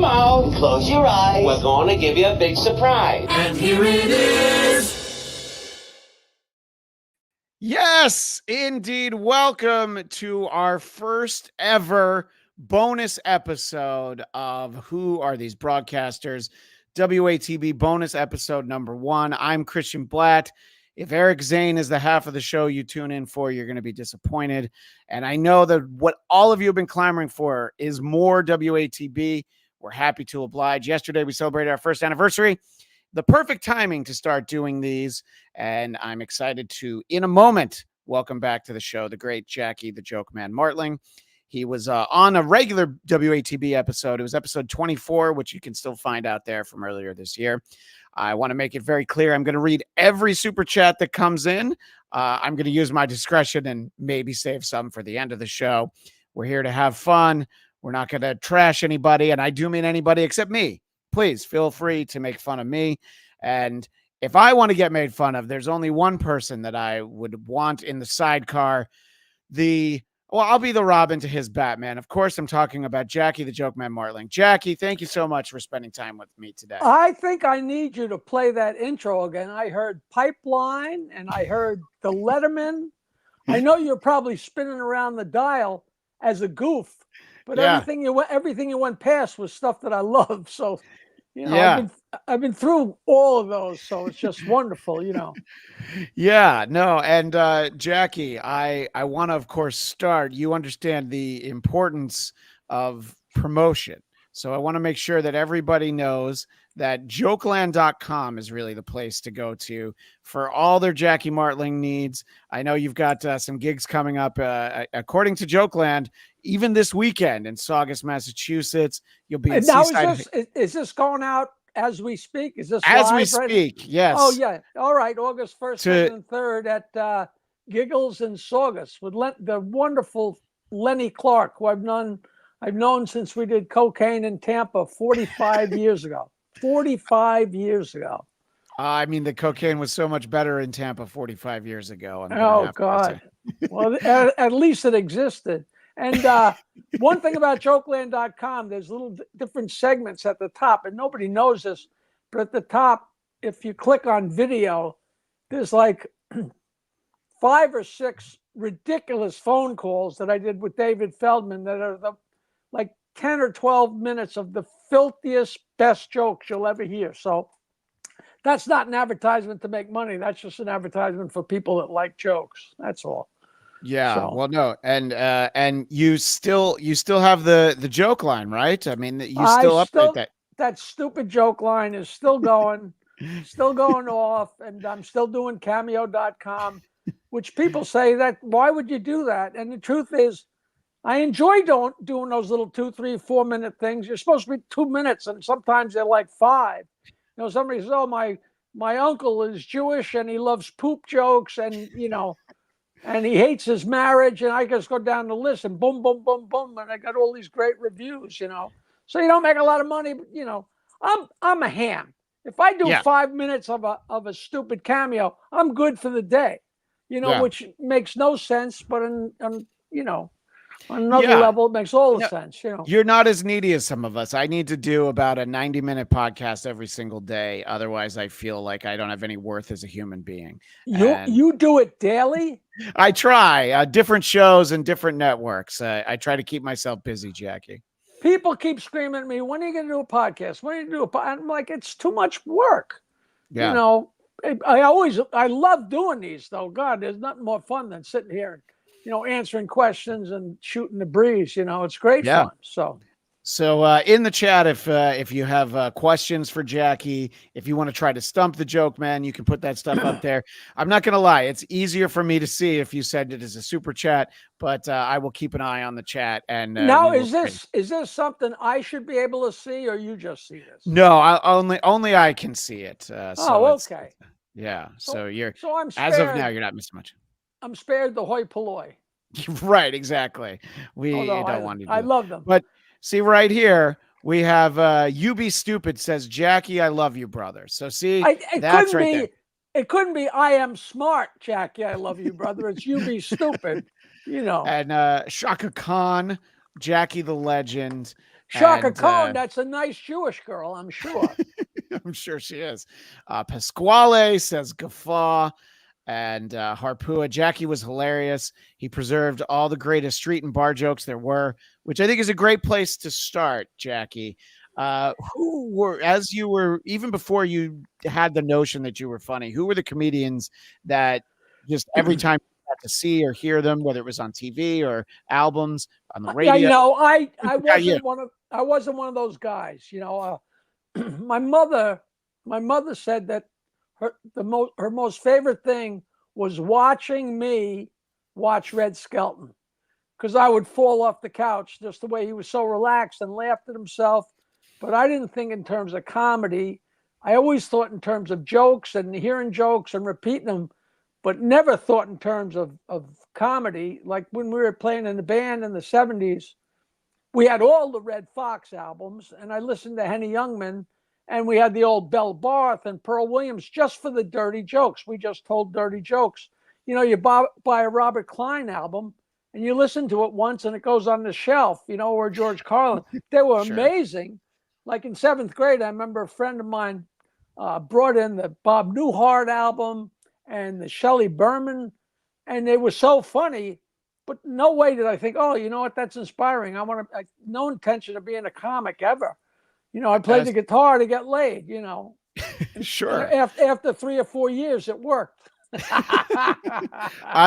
mouth, close your eyes. We're going to give you a big surprise. And here it is. Yes, indeed. Welcome to our first ever bonus episode of Who Are These Broadcasters? WATB bonus episode number 1. I'm Christian Bladt. If Eric Zane is the half of the show you tune in for, you're going to be disappointed. And I know that what all of you have been clamoring for is more WATB. We're happy to oblige. Yesterday, we celebrated our first anniversary. The perfect timing to start doing these. And I'm excited to, in a moment, welcome back to the show, the great Jackie, the Joke Man Martling. He was on a regular WATB episode. It was episode 24, which you can still find out there from earlier this year. I want to make it very clear. I'm going to read every super chat that comes in. I'm going to use my discretion and maybe save some for the end of the show. We're here to have fun. We're not going to trash anybody. And I do mean anybody except me. Please feel free to make fun of me. And if I want to get made fun of, there's only one person that I would want in the sidecar. I'll be the Robin to his Batman. Of course, I'm talking about Jackie, the Joke Man Martling. Jackie, thank you so much for spending time with me today. I think I need you to play that intro again. I heard Pipeline and I heard the Letterman. I know you're probably spinning around the dial as a goof, but everything you went past was stuff that I love. So, I've been through all of those, so it's just wonderful, Yeah, no, and Jackie, I want to, of course, start. You understand the importance of promotion. So I want to make sure that everybody knows that jokeland.com is really the place to go to for all their Jackie Martling needs. I know you've got some gigs coming up, according to Jokeland, even this weekend in Saugus, Massachusetts. You'll be in Seaside. Is this going out as we speak? Is this as live, we speak? Right? Yes. Oh yeah. All right. August 1st, 2nd, and 3rd at Giggles in Saugus with the wonderful Lenny Clark, who I've known since we did Cocaine in Tampa 45 years ago. 45 years ago. I mean, the cocaine was so much better in Tampa 45 years ago. Oh God. Well, at least it existed. And one thing about jokeland.com, there's little different segments at the top, and nobody knows this, but at the top, if you click on video, there's like 5 or 6 ridiculous phone calls that I did with David Feldman that are like 10 or 12 minutes of the filthiest, best jokes you'll ever hear. So that's not an advertisement to make money. That's just an advertisement for people that like jokes. That's all. Yeah. So. Well, no. And you still have the joke line, right? I mean, you still update that. That stupid joke line is still going, still going off. And I'm still doing cameo.com, which people say that, why would you do that? And the truth is, I enjoy doing those little 2, 3, 4 minute things. You're supposed to be 2 minutes, and sometimes they're like 5. Somebody says, "Oh, my uncle is Jewish and he loves poop jokes, and and he hates his marriage." And I just go down the list, and boom, boom, boom, boom, and I got all these great reviews. So you don't make a lot of money, but I'm a ham. If I do 5 minutes of a stupid cameo, I'm good for the day. Which makes no sense, but on another level, it makes all the sense. You're not as needy as some of us. I need to do about a 90-minute podcast every single day. Otherwise, I feel like I don't have any worth as a human being. You do it daily? I try different shows and different networks. I try to keep myself busy, Jackie. People keep screaming at me, "When are you going to do a podcast? When are you going to do a podcast?" I'm like, it's too much work. Yeah. I love doing these, though. God, there's nothing more fun than sitting here, answering questions and shooting the breeze. It's great fun. So in the chat, if you have questions for Jackie, if you want to try to stump the joke man, you can put that stuff up there. I'm not going to lie. It's easier for me to see if you send it as a super chat, but I will keep an eye on the chat. And now, is this something I should be able to see, or you just see this? No, only I can see it. Okay. Yeah. So I'm spared, as of now, you're not missing much. I'm spared the hoi polloi. Right. Exactly. We don't want to do I love them. But see right here, we have You Be Stupid says, "Jackie, I love you, brother." So see, that's right there. It couldn't be "I am smart, Jackie, I love you, brother." It's "You Be Stupid," And Shaka Khan, Jackie the Legend, Shaka Khan, that's a nice Jewish girl, I'm sure. I'm sure she is. Pasquale says guffaw. And Harpua, Jackie was hilarious. He preserved all the greatest street and bar jokes there were, which I think is a great place to start, Jackie. Who were, as you were, even before you had the notion that you were funny, who were the comedians that just every time you got to see or hear them, whether it was on TV or albums on the radio? I wasn't one of those guys. My mother said that her most favorite thing was watching me watch Red Skelton, because I would fall off the couch just the way he was so relaxed and laughed at himself. But I didn't think in terms of comedy. I always thought in terms of jokes and hearing jokes and repeating them, but never thought in terms of comedy. Like when we were playing in the band in the 70s, we had all the Red Fox albums, and I listened to Henny Youngman, and we had the old Belle Barth and Pearl Williams just for the dirty jokes. We just told dirty jokes. You buy a Robert Klein album, and you listen to it once, and it goes on the shelf, or George Carlin. They were Sure. amazing. Like in 7th grade, I remember a friend of mine brought in the Bob Newhart album and the Shelley Berman, and they were so funny. But no way did I think, oh, you know what, that's inspiring. No intention of being a comic ever. I played the guitar to get laid, Sure. And after 3 or 4 years, it worked.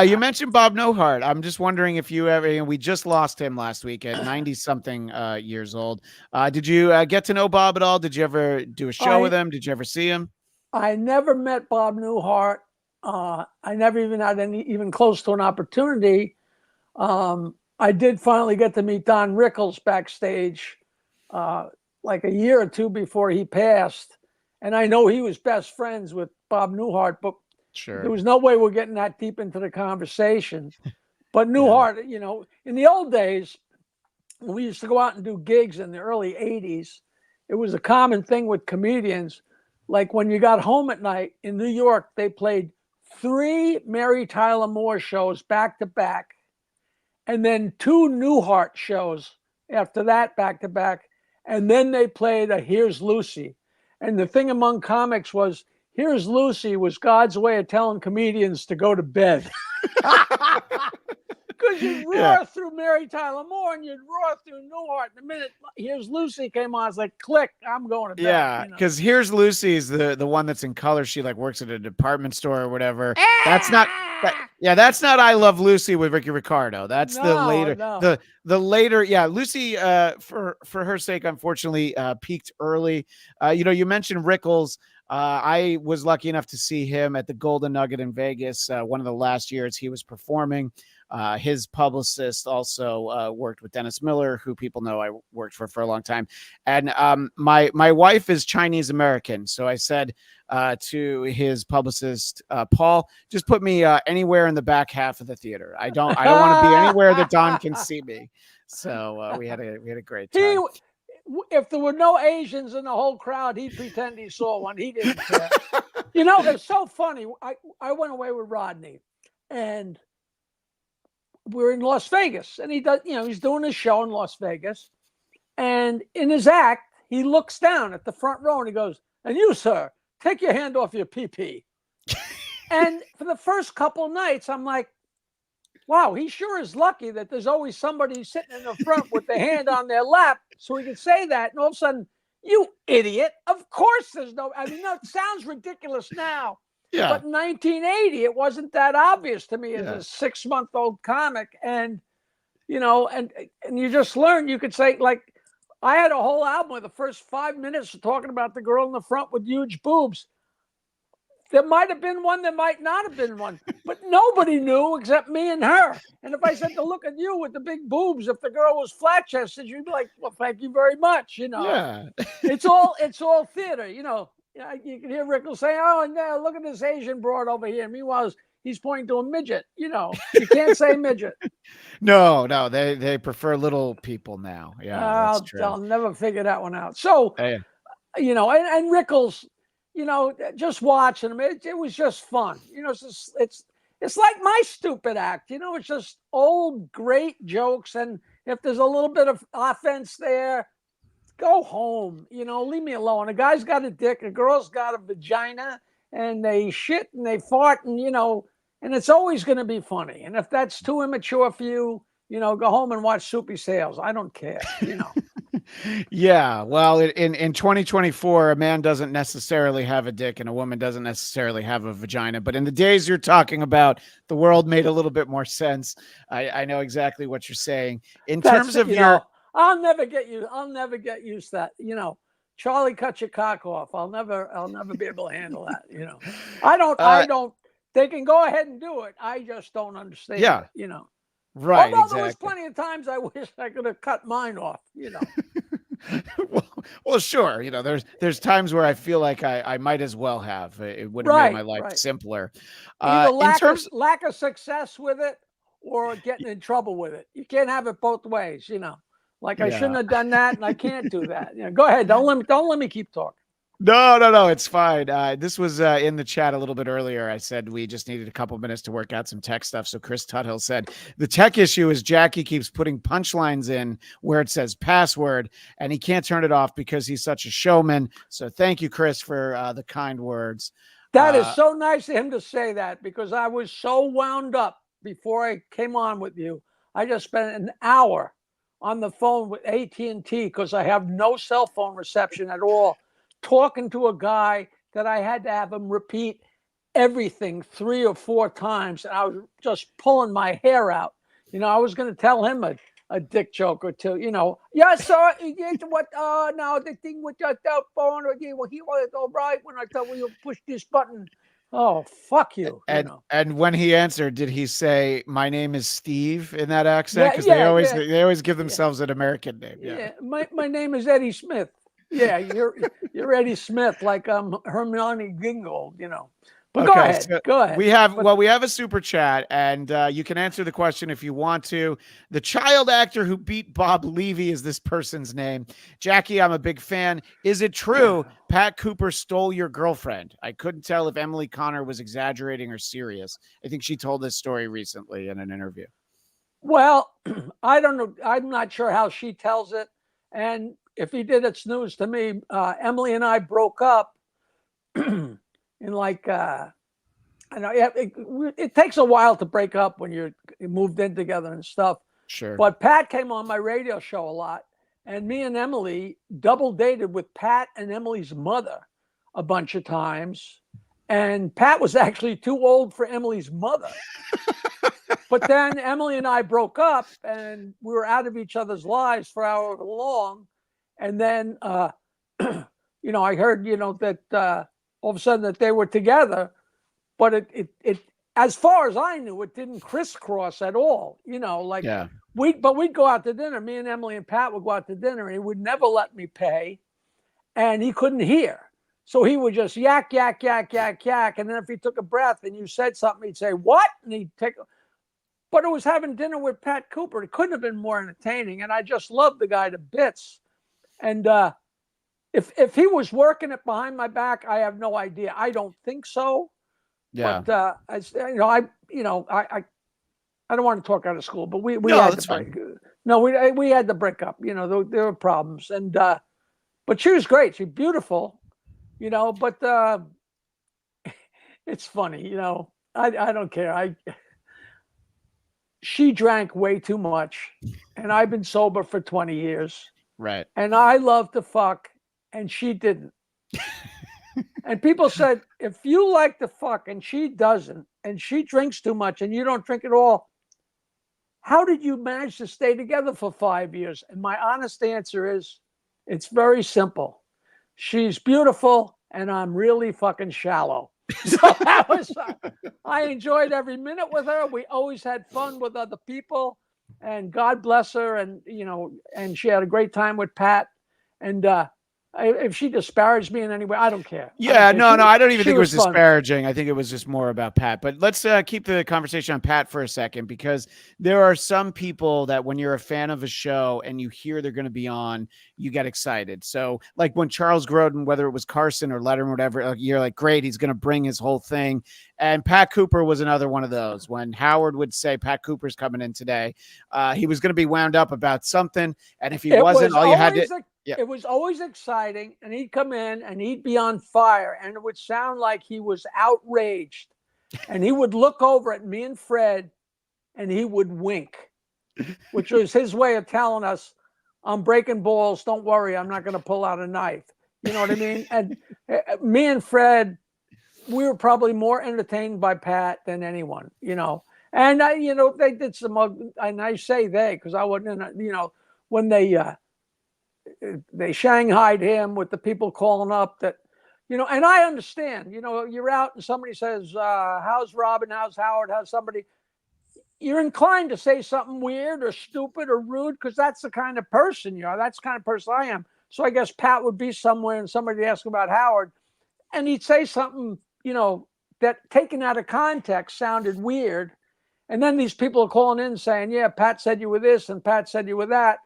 You mentioned Bob Newhart. I'm just wondering if you ever, we just lost him last week at 90 something years old. Did you get to know Bob at all? Did you ever do a show with him? Did you ever see him? I never met Bob Newhart. I never even had even close to an opportunity. I did finally get to meet Don Rickles backstage, like a year or two before he passed. And I know he was best friends with Bob Newhart, but Sure. there was no way we're getting that deep into the conversation. But Newhart, in the old days, when we used to go out and do gigs in the early 80s, it was a common thing with comedians. Like when you got home at night in New York, they played 3 Mary Tyler Moore shows back to back, and then 2 Newhart shows after that back to back. And then they played a Here's Lucy. And the thing among comics was, Here's Lucy was God's way of telling comedians to go to bed. Because you'd roar through Mary Tyler Moore and you'd roar through Newhart. The minute Here's Lucy came on, I was like, click, I'm going to bed. Yeah, because Here's Lucy is the one that's in color. She works at a department store or whatever. That's not I Love Lucy with Ricky Ricardo. That's the later. Yeah, Lucy, for her sake, unfortunately, peaked early. You mentioned Rickles. I was lucky enough to see him at the Golden Nugget in Vegas one of the last years he was performing. His publicist also worked with Dennis Miller, who people know I worked for a long time. And my wife is Chinese American. So I said to his publicist, Paul, just put me anywhere in the back half of the theater. I don't want to be anywhere that Don can see me. So we had a great time. If there were no Asians in the whole crowd, he'd pretend he saw one. He didn't care. It's so funny. I went away with Rodney, and we're in Las Vegas, and he's doing his show in Las Vegas, and in his act, he looks down at the front row and he goes, "And you, sir, take your hand off your pee-pee." And for the first couple of nights, I'm like, wow, he sure is lucky that there's always somebody sitting in the front with their hand on their lap so he can say that. And all of a sudden, you idiot, of course there's no, it sounds ridiculous now. Yeah. But in 1980, it wasn't that obvious to me as a 6-month-old comic. And, and you just learn, you could say, I had a whole album where the first 5 minutes were talking about the girl in the front with huge boobs. There might have been one, there might not have been one, but nobody knew except me and her. And if I said to look at you with the big boobs, if the girl was flat chested, you'd be like, well, thank you very much. Yeah. It's all theater. You can hear Rickles say, oh, no, look at this Asian broad over here. Meanwhile, he's pointing to a midget. You can't say midget. No, they prefer little people now. Yeah, that's true. I'll never figure that one out. So, and Rickles, just watching him, it was just fun. It's like my stupid act. It's just old great jokes, and if there's a little bit of offense there, go home. Leave me alone. A guy's got a dick, a girl's got a vagina, and they shit and they fart, and and it's always going to be funny. And if that's too immature for you, go home and watch Soupy Sales. I don't care. Yeah, well, in 2024, a man doesn't necessarily have a dick and a woman doesn't necessarily have a vagina. But in the days you're talking about, the world made a little bit more sense. I know exactly what you're saying. In terms of I'll never get used to that. Charlie, cut your cock off. I'll never be able to handle that. I don't. They can go ahead and do it. I just don't understand. Yeah. It, Right. Although exactly. there was plenty of times I wish I could have cut mine off. well, sure. There's times where I feel like I might as well have. It would have made my life simpler. Either lack of success with it or getting in trouble with it. You can't have it both ways. Like I shouldn't have done that, and I can't do that. Go ahead. Don't let me keep talking. No, it's fine. This was in the chat a little bit earlier. I said we just needed a couple minutes to work out some tech stuff. So Chris Tuthill said the tech issue is Jackie keeps putting punchlines in where it says password, and he can't turn it off because he's such a showman. So thank you, Chris, for the kind words. That is so nice of him to say that, because I was so wound up before I came on with you. I just spent an hour on the phone with AT&T because I have no cell phone reception at all, talking to a guy that I had to have him repeat everything 3 or 4 times. And I was just pulling my hair out. I was going to tell him a dick joke or two. Yeah, sir. What? Now the thing with your cell phone, or he was all right when I told you push this button. Oh, fuck you. And when he answered, did he say, "My name is Steve" in that accent? Because they always give themselves an American name. Yeah. My name is Eddie Smith. Yeah, you're Eddie Smith, like Hermione Gingold, But okay, go ahead. We have a super chat, and you can answer the question if you want to. The child actor who beat Bob Levy is this person's name. Jackie, I'm a big fan. Is it true Pat Cooper stole your girlfriend? I couldn't tell if Emily Connor was exaggerating or serious. I think she told this story recently in an interview. Well, I don't know. I'm not sure how she tells it. And if he did, it's news to me. Emily and I broke up in like, I know it takes a while to break up when you moved in together and stuff. Sure. But Pat came on my radio show a lot, and me and Emily double dated with Pat and Emily's mother a bunch of times. And Pat was actually too old for Emily's mother. But then Emily and I broke up, and we were out of each other's lives for however long. And then, I heard, that all of a sudden that they were together, but it as far as I knew, it didn't crisscross at all. We'd go out to dinner. Me and Emily and Pat would go out to dinner, and he would never let me pay, and he couldn't hear. So he would just yak, yak, yak, yak, yak. And then if he took a breath and you said something, he'd say, "What?" And he'd take. But it was having dinner with Pat Cooper. It couldn't have been more entertaining. And I just loved the guy to bits. And if he was working it behind my back, I have no idea. I don't think so. Yeah. But I don't want to talk out of school, but we had to break. No, we had to break up. There were problems. And but she was great. She's beautiful. But it's funny. I don't care. She drank way too much, and I've been sober for 20 years. Right. And I love to fuck, and she didn't. And people said, if you like to fuck and she doesn't, and she drinks too much and you don't drink at all, how did you manage to stay together for 5 years? And my honest answer is, it's very simple. She's beautiful, and I'm really fucking shallow. So that was, I enjoyed every minute with her. We always had fun with other people, and God bless her. And, and she had a great time with Pat. And if she disparaged me in any way, I don't care. Yeah, I don't even think it was disparaging. I think it was just more about Pat. But let's keep the conversation on Pat for a second, because there are some people that when you're a fan of a show and you hear they're going to be on, you get excited. So like when Charles Grodin, whether it was Carson or Letterman, whatever, you're like, great, he's going to bring his whole thing. And Pat Cooper was another one of those. When Howard would say Pat Cooper's coming in today, he was going to be wound up about something. And if he wasn't, all you had to... it was always exciting, and he'd come in and he'd be on fire, and it would sound like he was outraged, and he would look over at me and Fred, and he would wink, which was his way of telling us, I'm breaking balls. Don't worry, I'm not going to pull out a knife. You know what I mean? And me and Fred, we were probably more entertained by Pat than anyone, And they did some, and I say they, because I wasn't in, when they shanghaied him with the people calling up that, and I understand, you're out and somebody says, how's Robin? How's Howard? How's somebody? You're inclined to say something weird or stupid or rude because that's the kind of person you are. That's the kind of person I am. So I guess Pat would be somewhere and somebody asked about Howard and he'd say something, that taken out of context sounded weird. And then these people are calling in saying, yeah, Pat said you were this and Pat said you were that,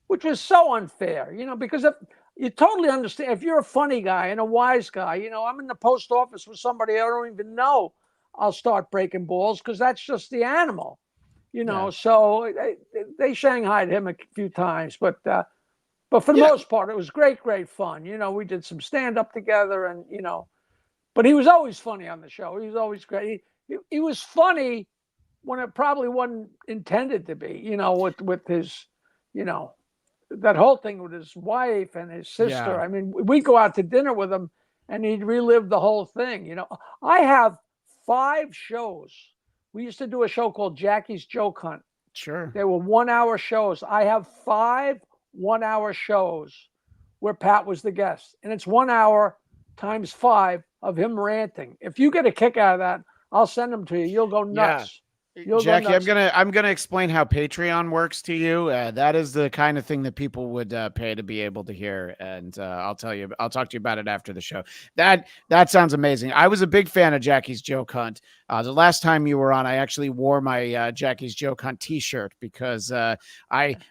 which was so unfair, because if you totally understand, if you're a funny guy and a wise guy, I'm in the post office with somebody I don't even know, I'll start breaking balls because that's just the animal, So they shanghaied him a few times, but for the most part, it was great fun. We did some stand up together, and but he was always funny on the show. He was always great. He was funny when it probably wasn't intended to be. With his, that whole thing with his wife and his sister. Yeah. I mean, we'd go out to dinner with him, and he'd relive the whole thing. I have 5 shows. We used to do a show called Jackie's Joke Hunt. Sure. They were 1-hour shows. I have 5 1-hour shows where Pat was the guest. And it's 1 hour times 5 of him ranting. If you get a kick out of that, I'll send them to you. You'll go nuts. Jackie, I'm gonna explain how Patreon works to you. That is the kind of thing that people would pay to be able to hear, and I'll talk to you about it after the show. That sounds amazing. I was a big fan of Jackie's Joke Hunt. The last time you were on, I actually wore my Jackie's Joke Hunt T-shirt because I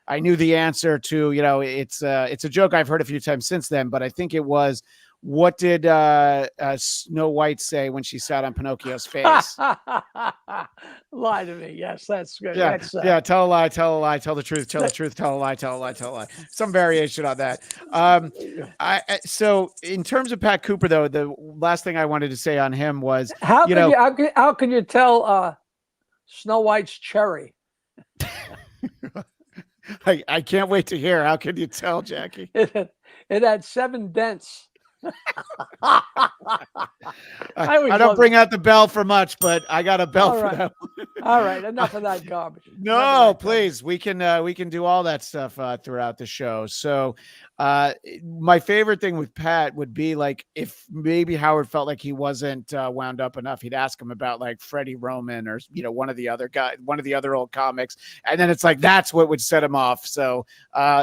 knew the answer to. It's a joke I've heard a few times since then, but I think it was. What did Snow White say when she sat on Pinocchio's face? Lie to me. Yes, that's good. Yeah, That's, tell a lie, tell the truth, tell the truth, tell a lie, tell a lie, tell a lie. Some variation on that. So in terms of Pat Cooper, though, the last thing I wanted to say on him was, how can you tell Snow White's cherry? I can't wait to hear. How can you tell, Jackie? It had 7 dents. I don't bring out the bell for much, but I got a bell for that one. All right, enough of that garbage. No, please. We can do all that stuff throughout the show. So my favorite thing with Pat would be like if maybe Howard felt like he wasn't wound up enough, he'd ask him about like Freddie Roman or one of the other old comics, and then it's like that's what would set him off. So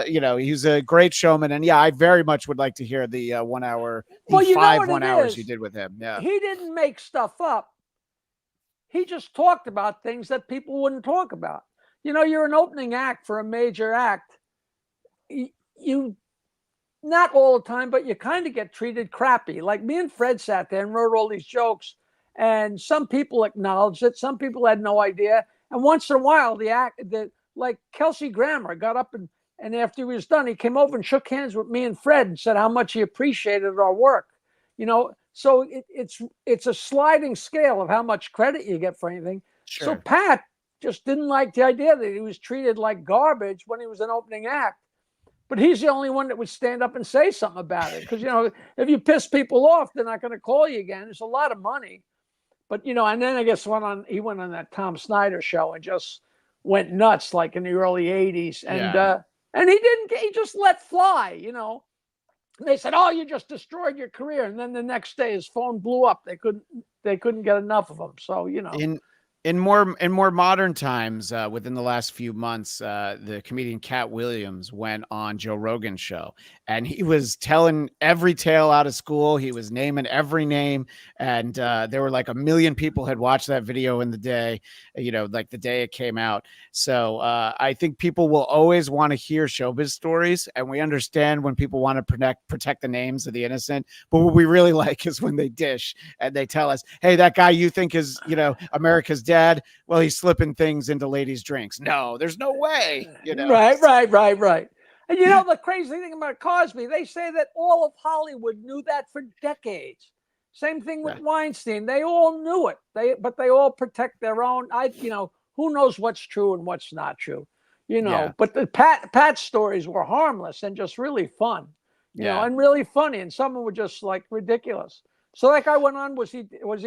he's a great showman, and I very much would like to hear the 1 hour. 5 1 hours you did with him. Yeah. He didn't make stuff up. He just talked about things that people wouldn't talk about. You're an opening act for a major act. You not all the time, but you kind of get treated crappy. Like me and Fred sat there and wrote all these jokes, and some people acknowledged it. Some people had no idea. And once in a while, like Kelsey Grammer got up and after he was done, he came over and shook hands with me and Fred and said how much he appreciated our work. So it's a sliding scale of how much credit you get for anything. Sure. So Pat just didn't like the idea that he was treated like garbage when he was an opening act. But he's the only one that would stand up and say something about it. Because, if you piss people off, they're not going to call you again. It's a lot of money. But, and then I guess he went on that Tom Snyder show and just went nuts like in the early 80s. And he just let fly, And they said, oh, you just destroyed your career. And then the next day his phone blew up. They couldn't get enough of him. So, In more modern times, within the last few months, the comedian Cat Williams went on Joe Rogan's show, and he was telling every tale out of school. He was naming every name, and there were like 1 million people had watched that video in the day, like the day it came out. So I think people will always want to hear showbiz stories, and we understand when people want to protect the names of the innocent. But what we really like is when they dish and they tell us, "Hey, that guy you think is America's dad, well, he's slipping things into ladies' drinks." No, there's no way. Right. And you know the crazy thing about Cosby, they say that all of Hollywood knew that for decades. Same thing with Weinstein. They all knew it. But they all protect their own. Who knows what's true and what's not true. But the Pat stories were harmless and just really fun. And really funny. And some of them were just like ridiculous. So that guy went on. Was he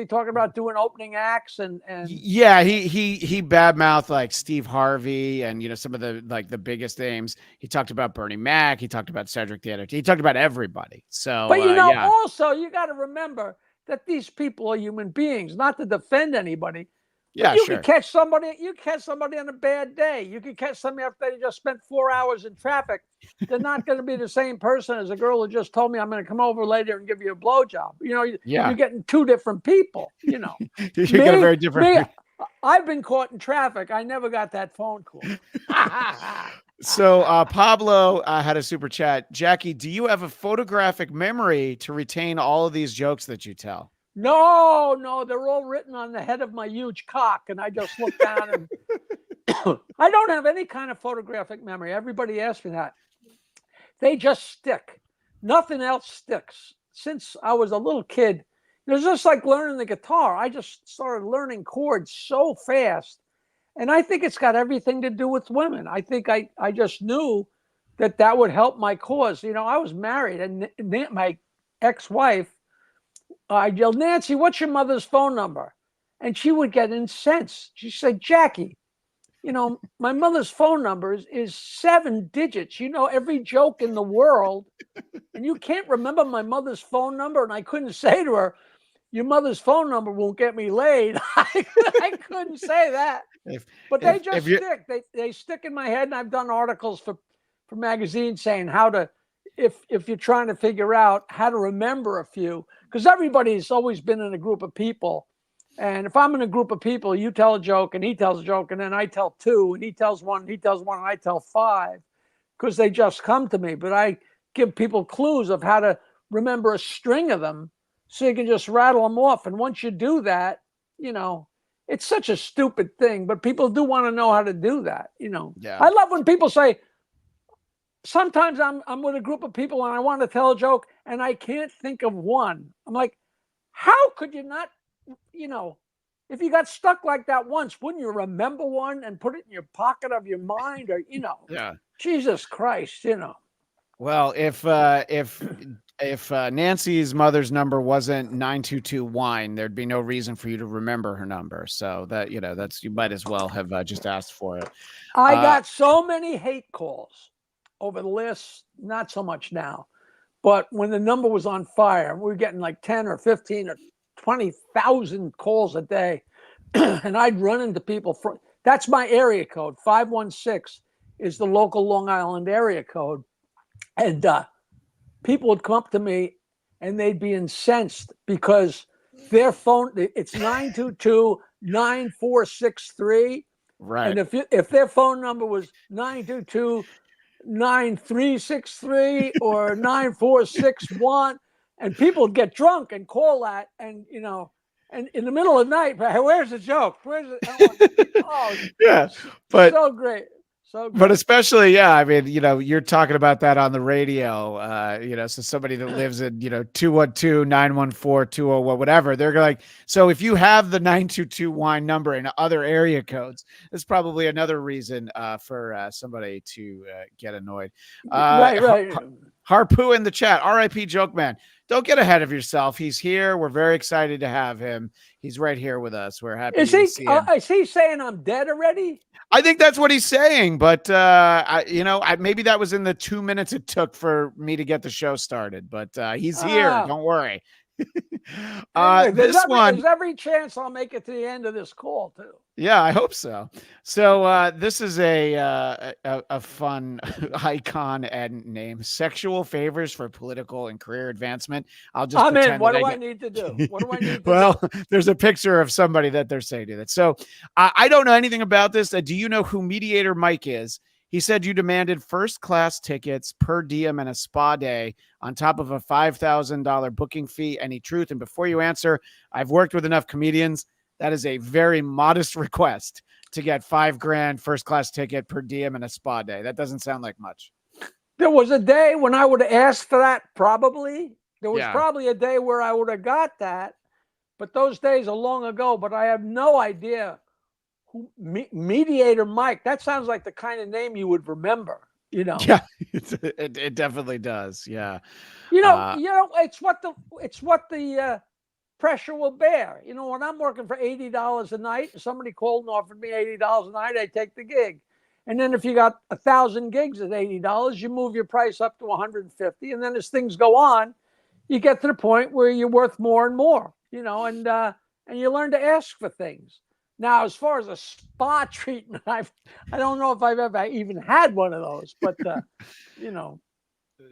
talking about doing opening acts and? Yeah, he badmouthed like Steve Harvey and some of the biggest names. He talked about Bernie Mac. He talked about Cedric the Entertainer. He talked about everybody. So, but also you got to remember that these people are human beings. Not to defend anybody. Yeah, you sure. Can catch somebody. You catch somebody on a bad day. You can catch somebody after they just spent 4 hours in traffic. They're not going to be the same person as a girl who just told me I'm going to come over later and give you a blowjob. You're getting two different people. You got a very different. I've been caught in traffic. I never got that phone call. So Pablo had a super chat. Jackie, do you have a photographic memory to retain all of these jokes that you tell? No, they're all written on the head of my huge cock, and I just look down and I don't have any kind of photographic memory. Everybody asks me that. They just stick. Nothing else sticks. Since I was a little kid, it was just like learning the guitar. I just started learning chords so fast. And I think it's got everything to do with women. I think I just knew that would help my cause. I was married, and my ex-wife, I yelled, Nancy, what's your mother's phone number? And she would get incensed. She said, Jackie, my mother's phone number is 7 digits. You know every joke in the world, and you can't remember my mother's phone number. And I couldn't say to her, your mother's phone number won't get me laid. I couldn't say that. But they just stick. They stick in my head, and I've done articles for magazines saying how to, if you're trying to figure out how to remember a few, because everybody's always been in a group of people. And if I'm in a group of people, you tell a joke and he tells a joke, and then I tell 2, and he tells 1, and I tell 5, because they just come to me. But I give people clues of how to remember a string of them so you can just rattle them off. And once you do that, it's such a stupid thing, but people do want to know how to do that. Yeah. I love when people say, sometimes I'm with a group of people and I want to tell a joke and I can't think of one. I'm like, how could you not, if you got stuck like that once, wouldn't you remember one and put it in your pocket of your mind? Or, yeah. Jesus Christ, Well, if Nancy's mother's number wasn't 922 wine, there'd be no reason for you to remember her number. So that, you might as well have just asked for it. I got so many hate calls over the last, not so much now, but when the number was on fire, we were getting like 10 or 15 or 20,000 calls a day. And I'd run into people that's my area code. 516 is the local Long Island area code. And people would come up to me and they'd be incensed because their phone, it's 922-9463. Right. And if their phone number was 922-9363 or 9461, and people would get drunk and call that, and and in the middle of the night, where's the joke? Where's it? Oh, yeah, but so great. So but especially, I mean, you're talking about that on the radio, so somebody that lives in, 212-914-201, whatever, they're like, so if you have the 922 wine number in other area codes, that's probably another reason for somebody to get annoyed. Right. Harpoo in the chat, RIP Joke Man. Don't get ahead of yourself. He's here. We're very excited to have him. He's right here with us. We're happy to see him. Is he saying I'm dead already? I think that's what he's saying, but maybe that was in the 2 minutes it took for me to get the show started. But he's here. Don't worry. There's every chance I'll make it to the end of this call too. Yeah, I hope so. So this is a fun icon and name: sexual favors for political and career advancement. I'll just. I'm in. What do I need to do? What do I need to do? Well, there's a picture of somebody that they're saying to that. So I don't know anything about this. Do you know who Mediator Mike is? He said you demanded first-class tickets, per diem, and a spa day on top of a $5,000 booking fee. Any truth? And before you answer, I've worked with enough comedians. That is a very modest request to get $5,000 first-class ticket, per diem, and a spa day. That doesn't sound like much. There was a day when I would have asked for that, probably. There was Yeah. probably a day where I would have got that, but those days are long ago. But I have no idea who Mediator Mike. That sounds like the kind of name you would remember. Yeah, it definitely does. Yeah. It's what the pressure will bear. When I'm working for $80 a night, and somebody called and offered me $80 a night, I take the gig. And then if you got 1,000 gigs at $80, you move your price up to 150. And then as things go on, you get to the point where you're worth more and more, and you learn to ask for things. Now, as far as a spa treatment, I don't know if I've ever even had one of those, but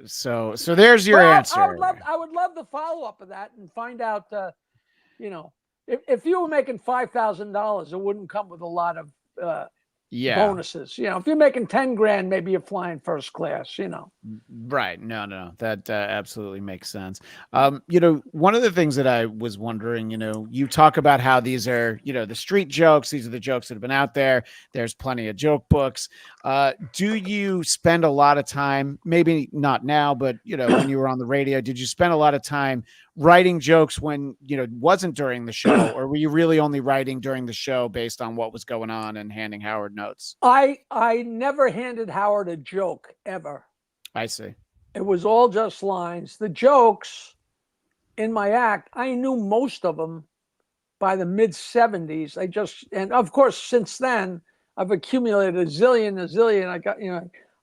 So there's your answer. I would love the follow up of that and find out. If you were making $5,000, it wouldn't come with a lot of bonuses. If you're making 10 grand, maybe you're flying first class. Right. No, that absolutely makes sense. One of the things that I was wondering, you talk about how these are, the street jokes. These are the jokes that have been out there. There's plenty of joke books. Do you spend a lot of time, maybe not now, but, when you were on the radio, did you spend a lot of time writing jokes when, it wasn't during the show, or were you really only writing during the show based on what was going on and handing Howard notes? I never handed Howard a joke ever. I see. It was all just lines. The jokes in my act, I knew most of them by the mid 70s. And of course, since then, I've accumulated a zillion. I got,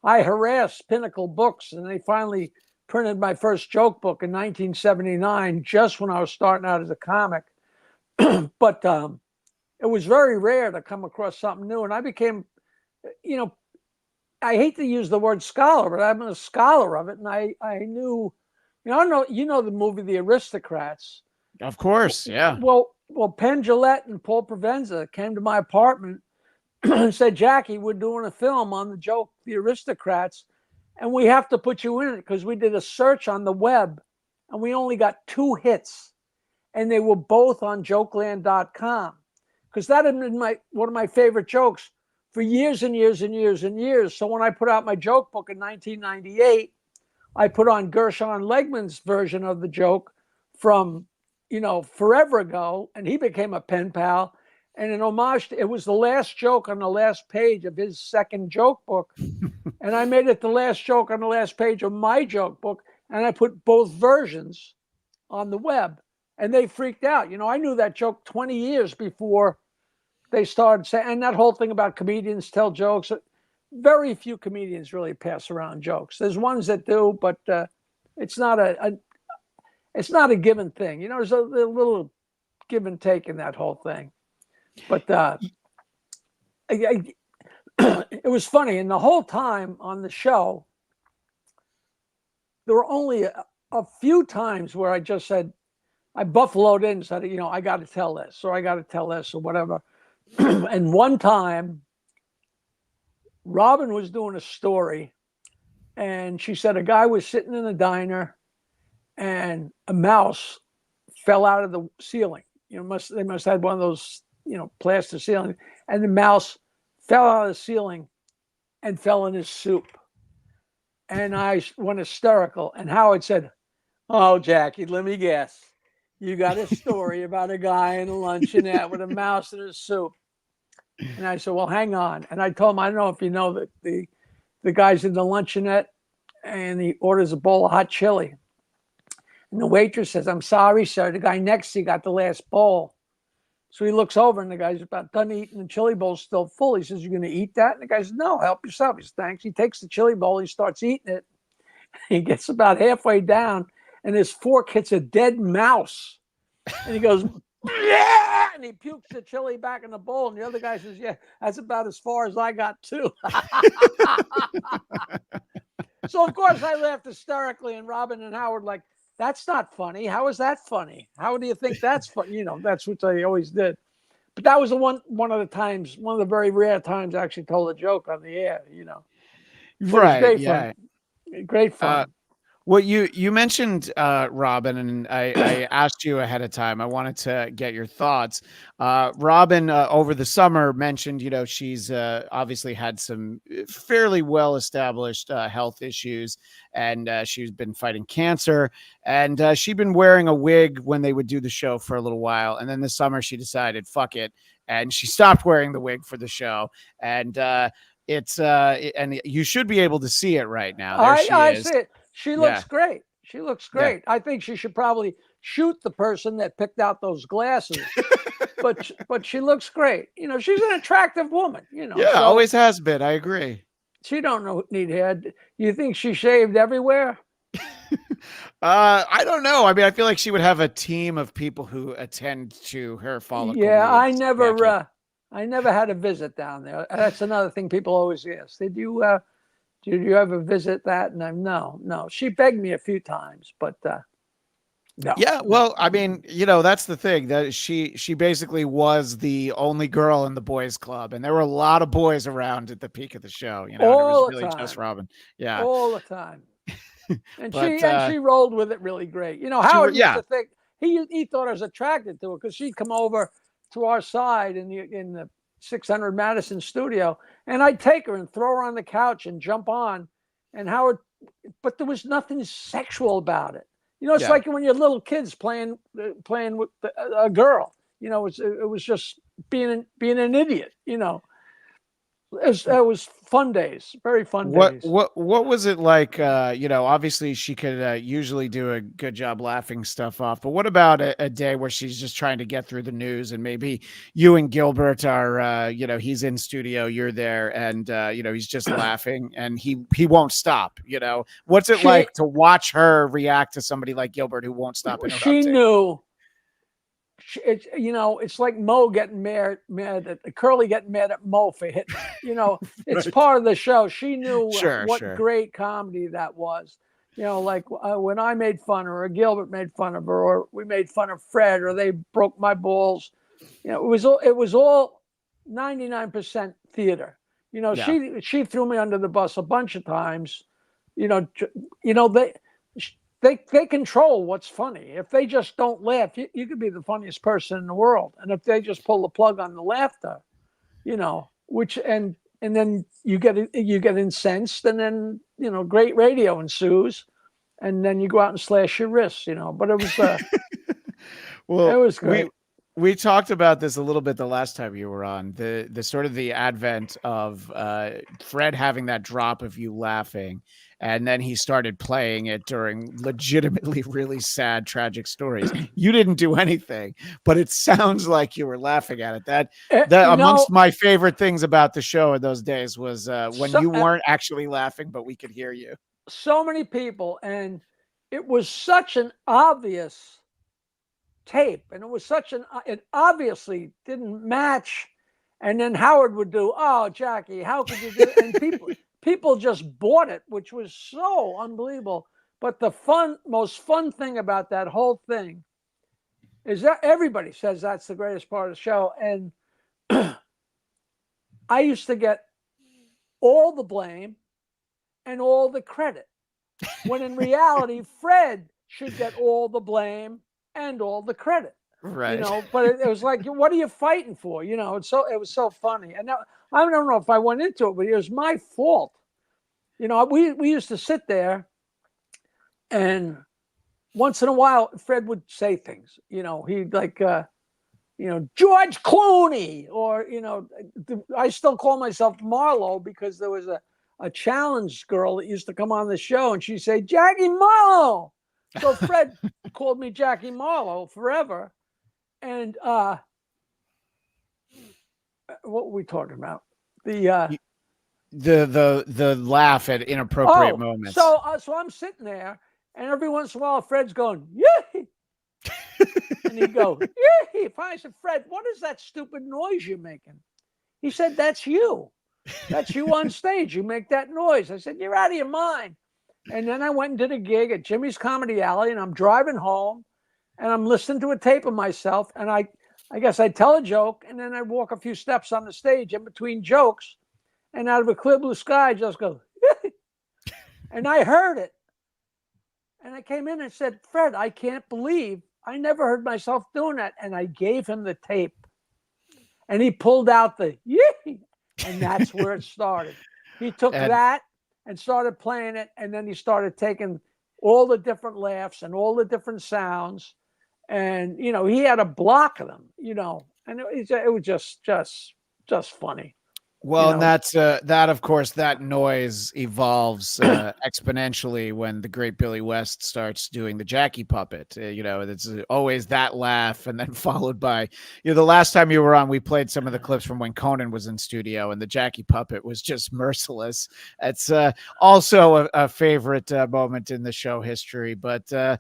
I harassed Pinnacle Books, and they finally printed my first joke book in 1979, just when I was starting out as a comic. But it was very rare to come across something new. And I became, I hate to use the word scholar, but I'm a scholar of it. And I knew, the movie The Aristocrats. Of course, yeah. Well, Penn Jillette and Paul Provenza came to my apartment and said, Jackie, we're doing a film on the joke, The Aristocrats, and we have to put you in it because we did a search on the web and we only got 2 hits. And they were both on jokeland.com, because that had been one of my favorite jokes for years and years and years and years. So when I put out my joke book in 1998, I put on Gershon Legman's version of the joke from, forever ago, and he became a pen pal. And in homage it was the last joke on the last page of his second joke book. And I made it the last joke on the last page of my joke book. And I put both versions on the web, and they freaked out. I knew that joke 20 years before they started saying, and that whole thing about comedians tell jokes. Very few comedians really pass around jokes. There's ones that do, but it's not it's not a given thing. There's a little give and take in that whole thing. But it was funny. And the whole time on the show, there were only a few times where I just said, I buffaloed in and said, I got to tell this, or I got to tell this, or whatever. And one time, Robin was doing a story, and she said a guy was sitting in a diner and a mouse fell out of the ceiling. They must have had one of those, plaster ceiling, and the mouse fell out of the ceiling and fell in his soup. And I went hysterical. And Howard said, "Oh, Jackie, let me guess. You got a story about a guy in a luncheonette with a mouse in his soup." And I said, "Well, hang on." And I told him, I don't know if you know that the guy's in the luncheonette, and he orders a bowl of hot chili. And the waitress says, "I'm sorry, sir. The guy next to you got the last bowl." So he looks over, and the guy's about done eating. The chili bowl's still full. He says, "You're going to eat that?" And the guy says, "No, help yourself." He says, "Thanks." He takes the chili bowl. He starts eating it. He gets about halfway down, and his fork hits a dead mouse. And he goes, "Yeah!" And he pukes the chili back in the bowl. And the other guy says, "Yeah, that's about as far as I got, too." So, of course, I laughed hysterically. And Robin and Howard like, "That's not funny. How is that funny? How do you think that's funny?" That's what they always did. But that was one of the times, one of the very rare times I actually told a joke on the air, Right. Great yeah. fun. Great fun. Well, you mentioned Robin, and I asked you ahead of time. I wanted to get your thoughts. Robin, over the summer, mentioned she's obviously had some fairly well established health issues, and she's been fighting cancer. And she'd been wearing a wig when they would do the show for a little while, and then this summer she decided, fuck it, and she stopped wearing the wig for the show. And and you should be able to see it right now. There she I is. see it. She looks great. She looks great. I think she should probably shoot the person that picked out those glasses. but she looks great. She's an attractive woman. Yeah, so always has been. I agree. she don't need hair. You think she shaved everywhere? I don't know. I mean, I feel like she would have a team of people who attend to her follicle. Yeah, I needs, never. Jackie. I never had a visit down there. That's another thing people always ask. Did you ever visit that? And no. She begged me a few times, but no. Yeah, well, I mean, that's the thing, that she basically was the only girl in the boys' club, and there were a lot of boys around at the peak of the show. All and it was the really time. just Robin. Yeah, all the time. And But, she rolled with it really great. Howard used yeah. to think he thought I was attracted to her because she'd come over to our side in the 600 Madison studio, and I'd take her and throw her on the couch and jump on, and Howard, but there was nothing sexual about it. It's Yeah. like when you're little kids playing with a girl. It was just being an idiot. It was fun days, very fun days. What was it like? Obviously she could usually do a good job laughing stuff off, but what about a day where she's just trying to get through the news, and maybe you and Gilbert are, he's in studio, you're there, and he's just laughing, and he won't stop. What's it like to watch her react to somebody like Gilbert who won't stop interrupting? She knew. It's like Mo getting mad at Curly getting mad at Mo for hitting. It's Right. part of the show. She knew what Sure. great comedy that was. Like when I made fun of her, or Gilbert made fun of her, or we made fun of Fred, or they broke my balls. It was all 99% theater. Yeah. She threw me under the bus a bunch of times. They control what's funny. If they just don't laugh, you could be the funniest person in the world. And if they just pull the plug on the laughter, which and then you get incensed, and then great radio ensues, and then you go out and slash your wrists. But it was Well, it was great. We talked about this a little bit the last time you were on, the sort of the advent of Fred having that drop of you laughing, and then he started playing it during legitimately really sad, tragic stories. You didn't do anything, but it sounds like you were laughing at it. That amongst my favorite things about the show in those days was when you weren't actually laughing, but we could hear you. So many people, and it was such an obvious tape, and it was it obviously didn't match. And then Howard would do, "Oh, Jackie, how could you do it?" And people just bought it, which was so unbelievable. But the most fun thing about that whole thing is that everybody says that's the greatest part of the show. And I used to get all the blame and all the credit, when in reality, Fred should get all the blame and all the credit. Right. But it was like, what are you fighting for? It was so funny. And now, I don't know if I went into it, but it was my fault. We used to sit there, and once in a while, Fred would say things. He'd like, George Clooney, or I still call myself Marlowe because there was a challenge girl that used to come on the show, and she'd say, "Jackie Marlowe." So Fred called me Jackie Marlowe forever. And what were we talking about? The laugh at inappropriate moments. So I'm sitting there, and every once in a while, Fred's going, "Yeah," and he'd go, "Yeah." I said, "Fred, what is that stupid noise you're making?" He said, "That's you. That's you on stage. You make that noise." I said, "You're out of your mind." And then I went and did a gig at Jimmy's Comedy Alley, and I'm driving home, and I'm listening to a tape of myself, and I guess I'd tell a joke, and then I'd walk a few steps on the stage in between jokes, and out of a clear blue sky, I just go, and I heard it. And I came in and said, Fred, I can't believe I never heard myself doing that. And I gave him the tape. And he pulled out the yee, and that's where it started. He took that and started playing it, and then he started taking all the different laughs and all the different sounds, and he had a block of them, and it was just funny. Well, and that's that, of course, that noise evolves exponentially when the great Billy West starts doing the Jackie puppet. It's always that laugh, and then followed by, the last time you were on, we played some of the clips from when Conan was in studio, and the Jackie puppet was just merciless. It's also a favorite moment in the show history, but the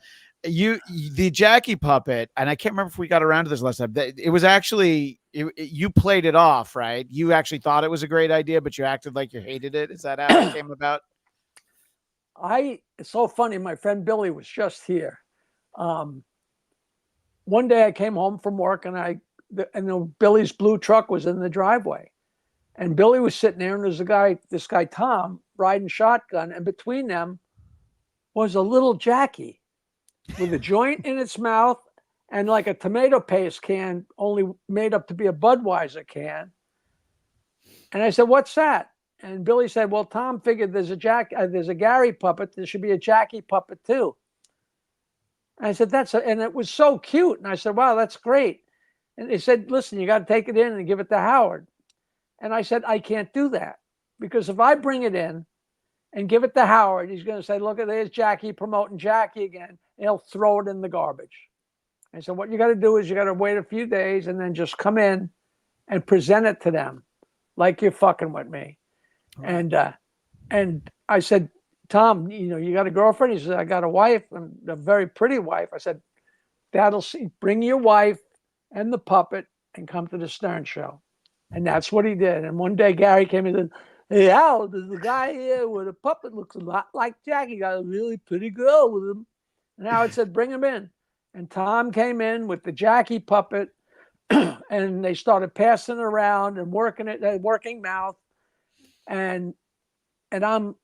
Jackie puppet, and I can't remember if we got around to this last time. It was actually you played it off, right? You actually thought it was a great idea, but you acted like you hated it. Is that how it came about? It's so funny. My friend Billy was just here. One day I came home from work, and Billy's blue truck was in the driveway, and Billy was sitting there, and there's this guy Tom riding shotgun, and between them was a little Jackie with a joint in its mouth and like a tomato paste can, only made up to be a Budweiser can. And I said, "What's that?" And Billy said, "Well, Tom figured there's a Gary puppet. There should be a Jackie puppet too." And I said, and it was so cute. And I said, "Wow, that's great." And they said, "Listen, you got to take it in and give it to Howard." And I said, "I can't do that, because if I bring it in and give it to Howard, he's going to say, 'Look, there's Jackie promoting Jackie again.' And he'll throw it in the garbage." I said, "What you got to do is you got to wait a few days and then just come in and present it to them like you're fucking with me." And I said, "Tom, you got a girlfriend?" He said, "I got a wife, and a very pretty wife." I said, bring your wife and the puppet and come to the Stern Show." And that's what he did. And one day Gary came in and said, "Hey, Al, there's a guy here with a puppet, looks a lot like Jackie, got a really pretty girl with him." And Howard said, "Bring him in." And Tom came in with the Jackie puppet, and they started passing it around and working mouth. And I'm,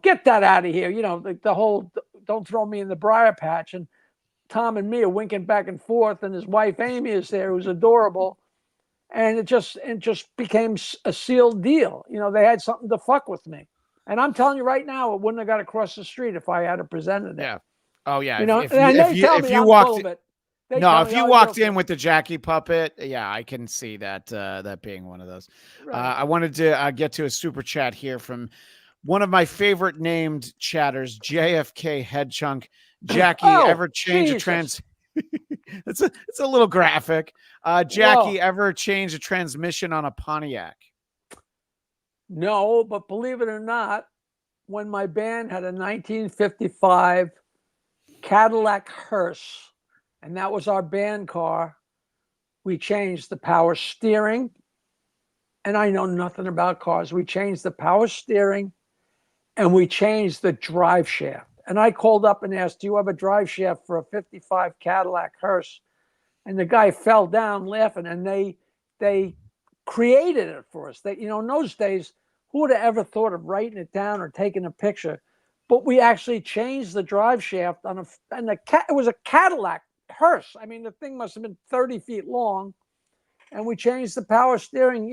"Get that out of here." The whole, "Don't throw me in the briar patch." And Tom and me are winking back and forth, and his wife Amy is there, who's adorable. And it just became a sealed deal. They had something to fuck with me. And I'm telling you right now, it wouldn't have got across the street if I had presented it. Yeah. Oh yeah. If you walked in with the Jackie puppet, yeah, I can see that that being one of those. Right. I wanted to get to a super chat here from one of my favorite named chatters, JFK Head Chunk. Jackie, ever change a trans? It's a little graphic. Jackie, ever change a transmission on a Pontiac? No, but believe it or not, when my band had a 1955 Cadillac Hearse, and that was our band car, we changed the power steering. And I know nothing about cars. We changed the power steering, and we changed the drive shaft. And I called up and asked, "Do you have a drive shaft for a 55 Cadillac Hearse?" And the guy fell down laughing, and they created it for us. In those days, who would have ever thought of writing it down or taking a picture? But we actually changed the drive shaft it was a Cadillac Hearse. I mean, the thing must have been 30 feet long. And we changed the power steering.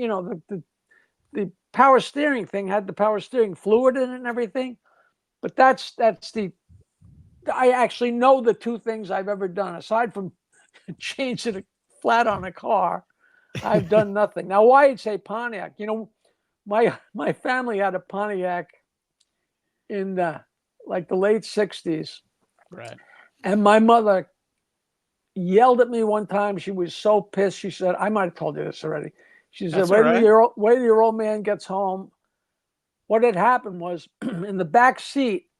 The power steering thing had the power steering fluid in it and everything. But I actually know the two things I've ever done, aside from changing it flat on a car. I've done nothing. Now, why I'd say Pontiac? My family had a Pontiac in the late 60s. Right. And my mother yelled at me one time. She was so pissed. She said, I might have told you this already. She said, wait till your old man gets home. What had happened was in the back seat,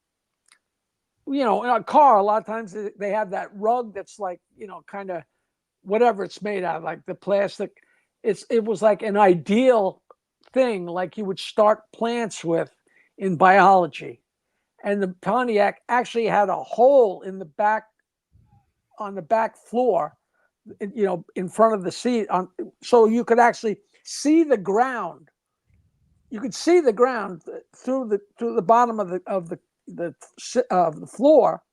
in a car, a lot of times they have that rug that's like, kind of whatever it's made out of, like the plastic. It was like an ideal thing, like you would start plants with in biology. And the Pontiac actually had a hole in the back, on the back floor, in front of the seat, so you could actually see the ground. You could see the ground through the bottom of the floor,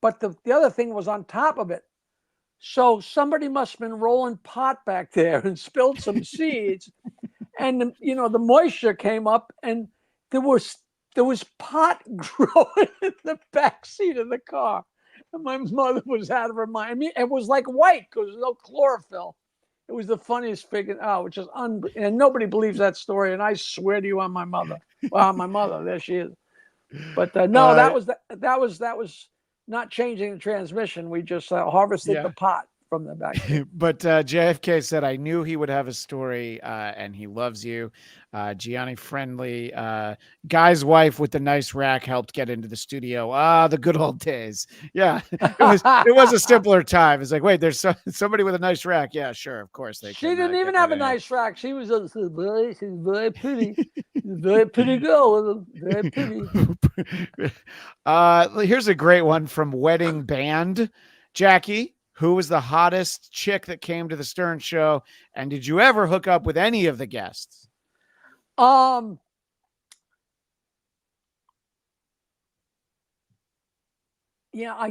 but the other thing was on top of it. So somebody must have been rolling pot back there and spilled some seeds, and the moisture came up, and there was pot growing in the back seat of the car, and my mother was out of her mind. I mean, it was like white because there was no chlorophyll. It was the funniest figure. Oh, which is and nobody believes that story. And I swear to you, on my mother. Well, on my mother, there she is. But no, that was not changing the transmission. We just harvested the pot from the back. But JFK said, I knew he would have a story, and he loves you. Gianni Friendly, guy's wife with the nice rack helped get into the studio. The good old days. Yeah, it was a simpler time. It's like, wait, there's somebody with a nice rack. Yeah, sure, of course they. She didn't even have a nice rack. She was she's very pretty, very pretty girl, very pretty. Here's a great one from Wedding Band. Jackie, who was the hottest chick that came to the Stern Show, and did you ever hook up with any of the guests? Yeah,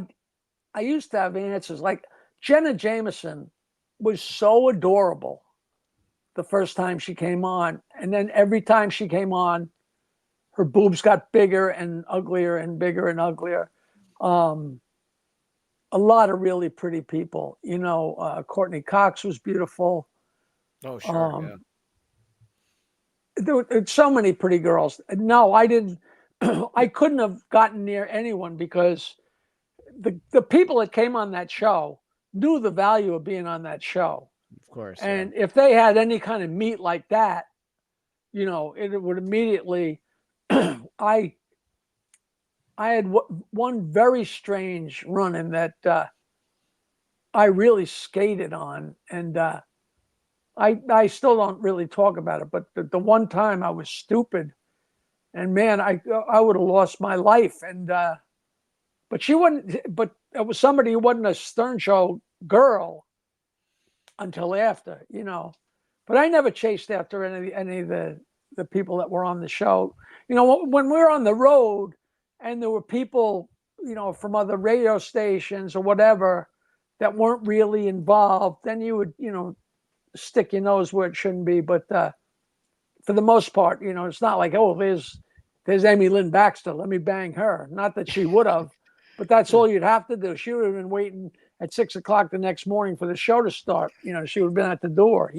I used to have answers. Like Jenna Jameson was so adorable the first time she came on, and then every time she came on, her boobs got bigger and uglier and bigger and uglier. A lot of really pretty people. Courtney Cox was beautiful. Oh, sure. Yeah. There were so many pretty girls. No, I didn't. I couldn't have gotten near anyone because the people that came on that show knew the value of being on that show. Of course. And if they had any kind of meat like that, it would immediately. I had one very strange run-in that I really skated on, and I still don't really talk about it. But the one time I was stupid, and man, I would have lost my life. And but she wouldn't. But it was somebody who wasn't a Stern Show girl until after, But I never chased after any of the people that were on the show. When we were on the road, and there were people, from other radio stations or whatever that weren't really involved, then you would, stick your nose where it shouldn't be. But for the most part, it's not like, oh, there's Amy Lynn Baxter, let me bang her. Not that she would have, but that's all you'd have to do. She would have been waiting at 6 o'clock the next morning for the show to start. She would have been at the door.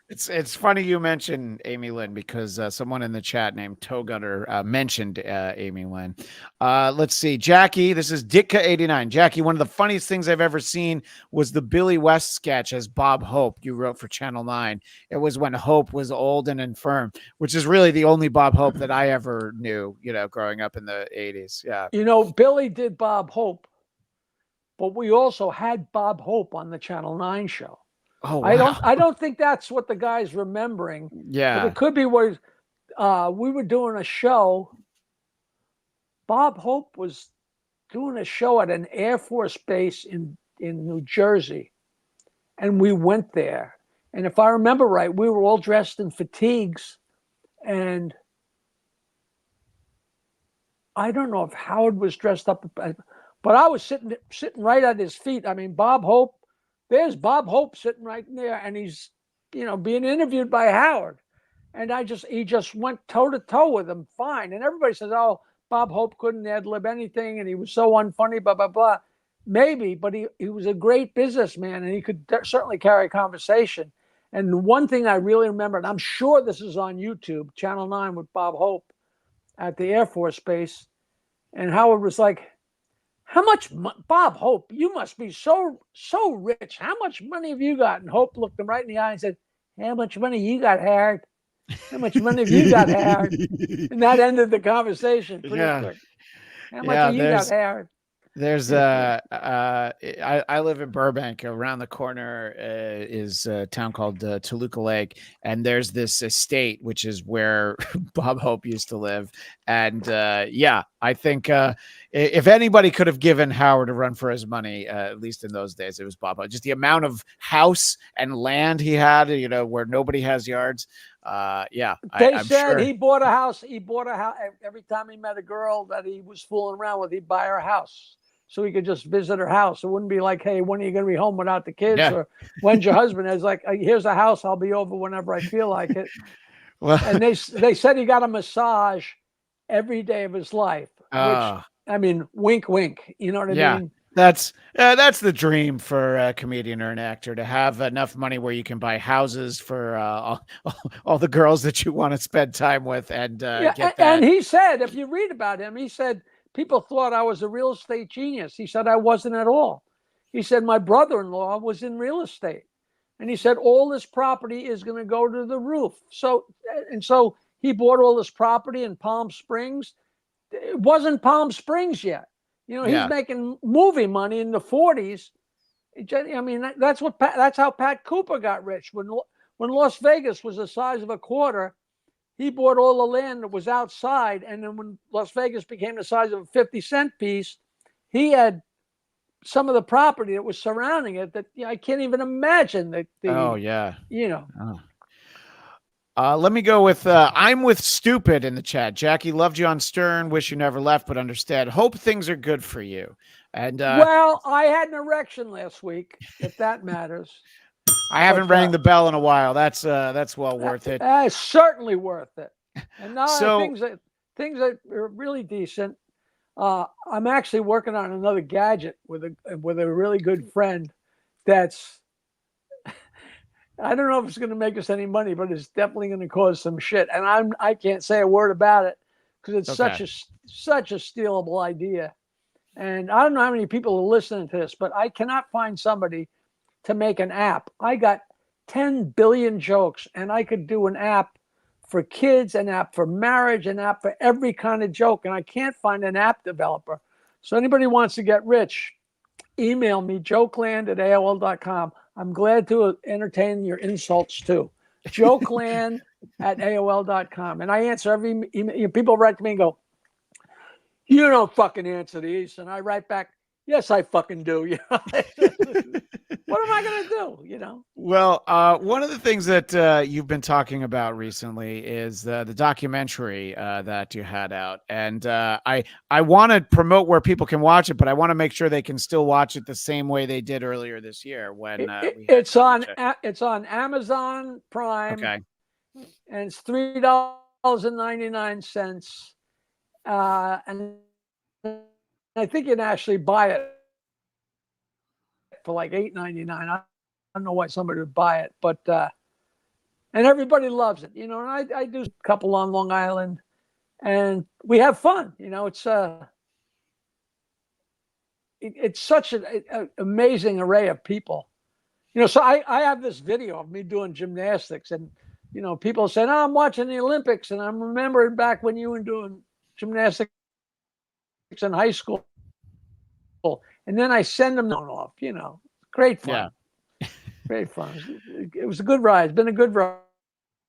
It's funny you mentioned Amy Lynn because someone in the chat named Toe Gutter mentioned Amy Lynn. Let's see, Jackie. This is Ditka89. Jackie, one of the funniest things I've ever seen was the Billy West sketch as Bob Hope you wrote for Channel 9. It was when Hope was old and infirm, which is really the only Bob Hope that I ever knew. Growing up in the 80s. Yeah. Billy did Bob Hope. But we also had Bob Hope on the Channel 9 show. Oh, wow. I don't think that's what the guy's remembering. Yeah. But it could be where we were doing a show. Bob Hope was doing a show at an Air Force base in New Jersey. And we went there. And if I remember right, we were all dressed in fatigues. And I don't know if Howard was dressed up, but I was sitting right at his feet. I mean, Bob Hope, there's Bob Hope sitting right there, and he's, being interviewed by Howard. And he just went toe to toe with him, fine. And everybody says, oh, Bob Hope couldn't ad-lib anything, and he was so unfunny, blah, blah, blah. Maybe, but he was a great businessman, and he could certainly carry a conversation. And the one thing I really remember, and I'm sure this is on YouTube, Channel 9 with Bob Hope at the Air Force Base, and Howard was like, how much, Bob Hope, you must be so rich. How much money have you got? And Hope looked him right in the eye and said, how much money you got, Howard? How much money have you got, Howard? And that ended the conversation pretty quick. How much have you got, Howard? There's I live in Burbank. Around the corner is a town called Toluca Lake, and there's this estate which is where Bob Hope used to live. And I think if anybody could have given Howard a run for his money, at least in those days, it was Bob Hope. Just the amount of house and land he had, where nobody has yards. They said he bought a house. He bought a house every time he met a girl that he was fooling around with. He'd buy her a house. so he could just visit her house. It wouldn't be like, hey, when are you going to be home without the kids? Yeah. Or when's your husband? It's like, here's a house. I'll be over whenever I feel like it. Well, And they said he got a massage every day of his life, which, I mean, wink, wink. You know what I mean? That's the dream for a comedian or an actor, to have enough money where you can buy houses for all the girls that you want to spend time with, and get that. And he said, if you read about him, he said people thought I was a real estate genius. He said I wasn't at all. He said my brother-in-law was in real estate, and he said all this property is going to go to the roof. So he bought all this property in Palm Springs. It wasn't Palm Springs yet. You know, he's making movie money in the 40s. I mean, that's how Pat Cooper got rich. When Las Vegas was the size of a quarter, he bought all the land that was outside. And then when Las Vegas became the size of a 50-cent piece, he had some of the property that was surrounding it that I can't even imagine that. Let me go with I'm with Stupid in the chat. Jackie, loved you on Stern. Wish you never left, but understand. Hope things are good for you. And well, I had an erection last week, if that matters. I haven't rang the bell in a while. That's well worth it. It's certainly worth it. And now So, things that are really decent. I'm actually working on another gadget with a really good friend. That's, I don't know if it's going to make us any money, but it's definitely going to cause some shit. And I can't say a word about it because it's such a stealable idea. And I don't know how many people are listening to this, but I cannot find somebody to make an app. I got 10 billion jokes, and I could do an app for kids, an app for marriage, an app for every kind of joke. And I can't find an app developer. So anybody wants to get rich, email me, jokeland@AOL.com. I'm glad to entertain your insults too. Jokeland@AOL.com. And I answer every email. People write to me and go, you don't fucking answer these. And I write back, yes, I fucking do. You know? What am I going to do? You know? Well, one of the things that you've been talking about recently is the documentary that you had out. And I want to promote where people can watch it, but I want to make sure they can still watch it the same way they did earlier this year when it's on Amazon Prime. Okay. And it's $3.99. And I think you can actually buy it for like $8.99. I don't know why somebody would buy it, but and everybody loves it, you know. And I do a couple on Long Island, and we have fun. You know, it's such an amazing array of people. You know, so I have this video of me doing gymnastics, and you know, people saying, "Oh, I'm watching the Olympics," and I'm remembering back when you were doing gymnastics in high school. And then I send them off, you know. Great fun. Yeah. Great fun. It was a good ride. It's been a good ride.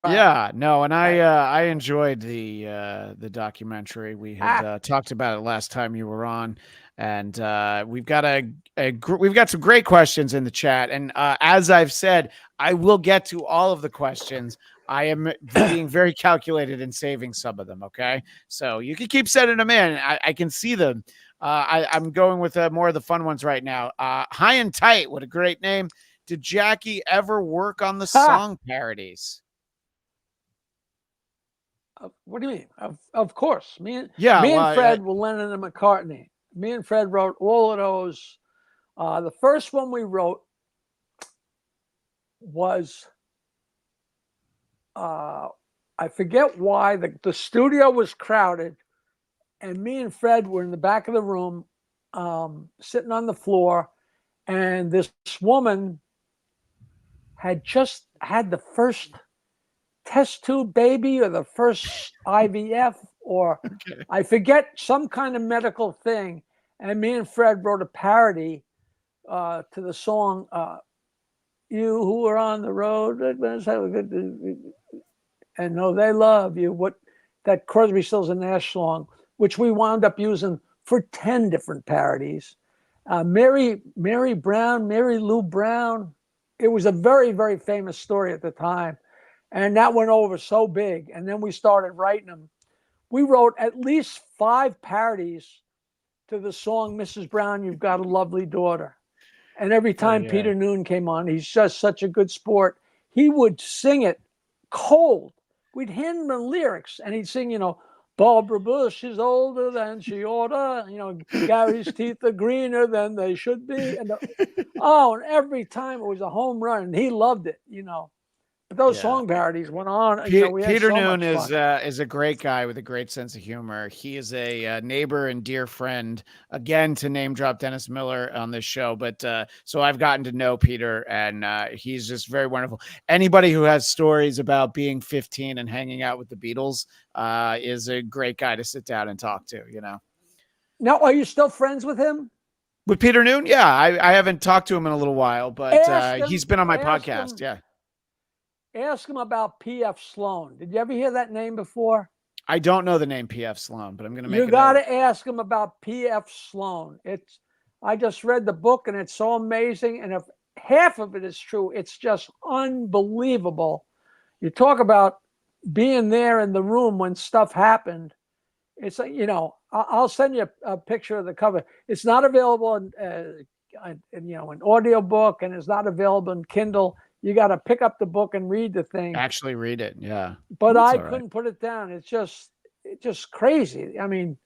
Yeah, no, and I enjoyed the documentary. We had talked about it last time you were on, and we've got we've got some great questions in the chat. And as I've said, I will get to all of the questions. I am being very calculated in saving some of them. Okay, so you can keep sending them in. I can see them. I'm going with more of the fun ones right now. High and Tight, what a great name. Did Jackie ever work on the song parodies? What do you mean? Of course. Me and Fred were Lennon and McCartney. Me and Fred wrote all of those. The first one we wrote was, I forget why. The studio was crowded, and me and Fred were in the back of the room, sitting on the floor, and this woman had just had the first test tube baby or the first IVF or I forget, some kind of medical thing. And me and Fred wrote a parody to the song, You Who Are on the Road and Know They Love You. That Crosby, Stills and Nash song, which we wound up using for 10 different parodies. Mary Lou Brown. It was a very, very famous story at the time. And that went over so big. And then we started writing them. We wrote at least 5 parodies to the song Mrs. Brown, You've Got a Lovely Daughter. And every time Peter Noon came on, he's just such a good sport. He would sing it cold. We'd hand him the lyrics and he'd sing, Barbara Bush is older than she oughta. Gary's teeth are greener than they should be. And and every time it was a home run. And he loved it, But those song parodies went on. We had Peter so Noon much fun. is a great guy with a great sense of humor. He is a neighbor and dear friend. Again, to name drop Dennis Miller on this show, but so I've gotten to know Peter, and he's just very wonderful. Anybody who has stories about being 15 and hanging out with the Beatles is a great guy to sit down and talk to. Now, are you still friends with him? With Peter Noon? Yeah, I haven't talked to him in a little while, but he's been on my podcast. Yeah. Ask him about P.F. Sloan. Did you ever hear that name before? I don't know the name P.F. Sloan, but I'm going to make it. You got to ask him about P.F. Sloan. I just read the book and it's so amazing. And if half of it is true, it's just unbelievable. You talk about being there in the room when stuff happened. It's like, I'll send you a picture of the cover. It's not available in an audio book, and it's not available in Kindle. You got to pick up the book and read the thing. Actually read it, yeah. But I couldn't put it down. It's just crazy. I mean,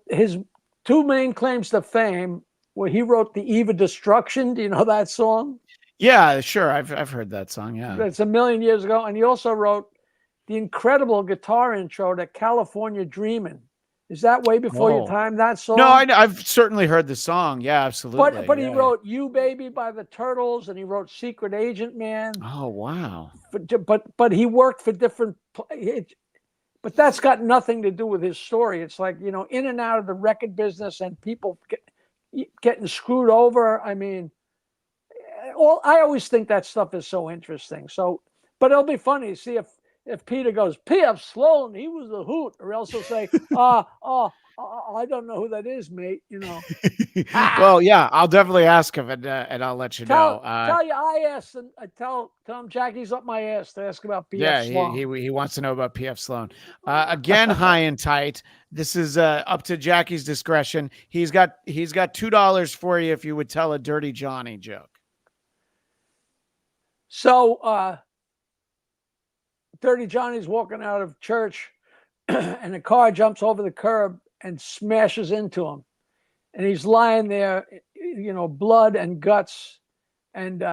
his two main claims to fame were he wrote The Eve of Destruction. Do you know that song? Yeah, sure. I've heard that song, yeah. It's a million years ago. And he also wrote the incredible guitar intro to California Dreamin'. Is that way before your time, that song? No, I've certainly heard the song. Yeah, absolutely. But he wrote You Baby by the Turtles, and he wrote Secret Agent Man. Oh, wow. But he worked for different... But that's got nothing to do with his story. It's like, in and out of the record business and people getting screwed over. I mean, I always think that stuff is so interesting. So, but it'll be funny to see if Peter goes, P.F. Sloan, he was a hoot, or else he'll say, I don't know who that is, mate. Well, yeah, I'll definitely ask him, and I'll let you know. Tell you, I asked, and tell him Jackie's up my ass to ask about P.F. Sloan. Yeah, he wants to know about P.F. Sloan. Again, high and tight. This is up to Jackie's discretion. He's got $2 for you if you would tell a Dirty Johnny joke. So, Dirty Johnny's walking out of church and a car jumps over the curb and smashes into him. And he's lying there, blood and guts. And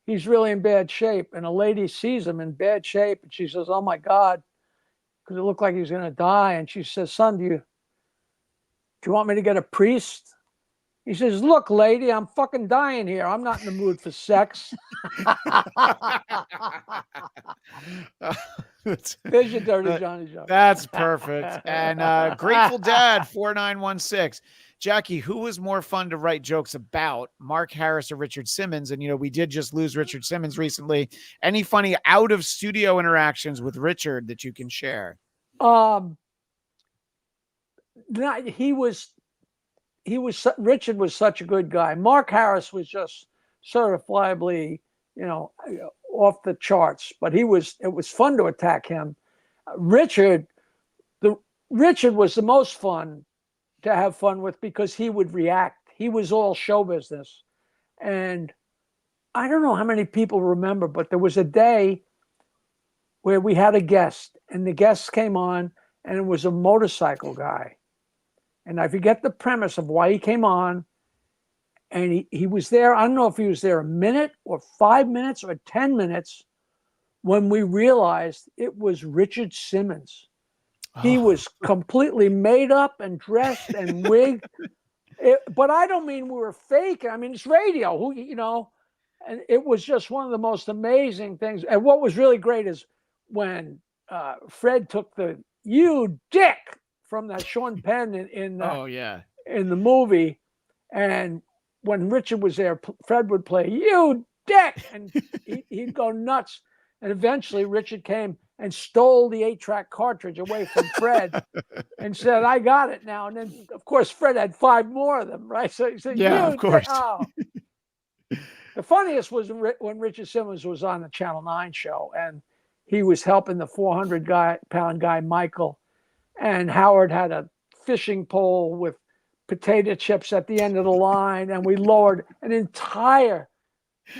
he's really in bad shape. And a lady sees him in bad shape. And she says, oh, my God, because it looked like he was going to die. And she says, son, do you want me to get a priest? He says, look, lady, I'm fucking dying here. I'm not in the mood for sex. There's your Dirty Johnny joke. That's perfect. And Grateful Dad 4916. Jackie, who was more fun to write jokes about, Mark Harris or Richard Simmons? And, we did just lose Richard Simmons recently. Any funny out of studio interactions with Richard that you can share? Richard was such a good guy. Mark Harris was just certifiably, off the charts, but it was fun to attack him. Richard was the most fun to have fun with because he would react. He was all show business. And I don't know how many people remember, but there was a day where we had a guest, and the guest came on, and it was a motorcycle guy. And I forget the premise of why he came on. And he was there. I don't know if he was there a minute or 5 minutes or 10 minutes when we realized it was Richard Simmons. He was completely made up and dressed and wigged. But I don't mean we were fake. I mean, it's radio, and it was just one of the most amazing things. And what was really great is when Fred took the "you dick" from that Sean Penn in the movie, and when Richard was there, Fred would play "you dick," and he'd go nuts. And eventually, Richard came and stole the 8-track cartridge away from Fred and said, "I got it now." And then, of course, Fred had 5 more of them, right? So he said, "Yeah, of course." Oh. The funniest was when Richard Simmons was on the Channel 9 show, and he was helping the 400-pound guy, Michael. And Howard had a fishing pole with potato chips at the end of the line, and we lowered an entire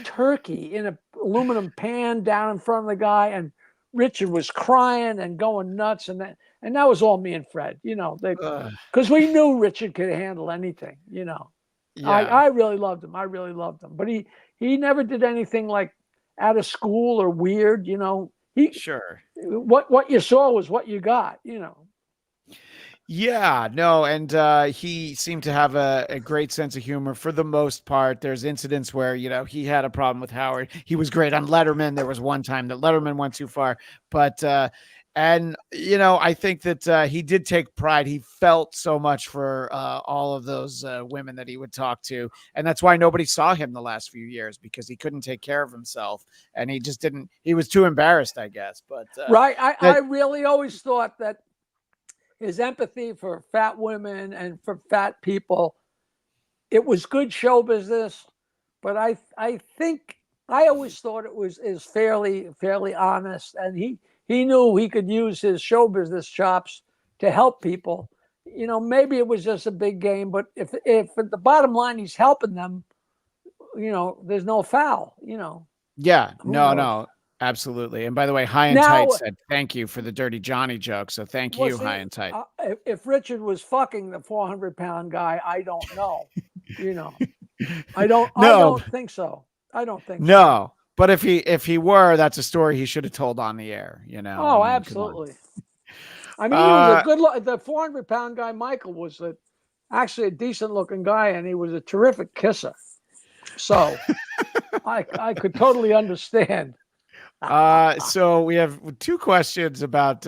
turkey in an aluminum pan down in front of the guy, and Richard was crying and going nuts, and that was all me and Fred, because we knew Richard could handle anything, Yeah. I really loved him. I really loved him, but he never did anything like out of school or weird, Sure. What you saw was what you got, Yeah, no, and he seemed to have a great sense of humor for the most part. There's incidents where, he had a problem with Howard. He was great on Letterman. There was one time that Letterman went too far, but I think that he did take pride. He felt so much for all of those women that he would talk to, and that's why nobody saw him the last few years, because he couldn't take care of himself, and he just didn't. He was too embarrassed, I guess. But right, I really always thought that his empathy for fat women and for fat people, it was good show business, but I think I always thought it was fairly honest, and he knew he could use his show business chops to help people. Maybe it was just a big game, but if at the bottom line he's helping them, there's no foul. Yeah, no. Absolutely. And by the way, High and Tight said, thank you for the Dirty Johnny joke. So thank you, High and Tight. If Richard was fucking the 400-pound guy, I don't know. I don't think so. I don't think so. But if he were, that's a story he should have told on the air, Oh, absolutely. I mean, he was a good the 400-pound guy, Michael, was actually a decent looking guy, and he was a terrific kisser. So I could totally understand. So we have two questions about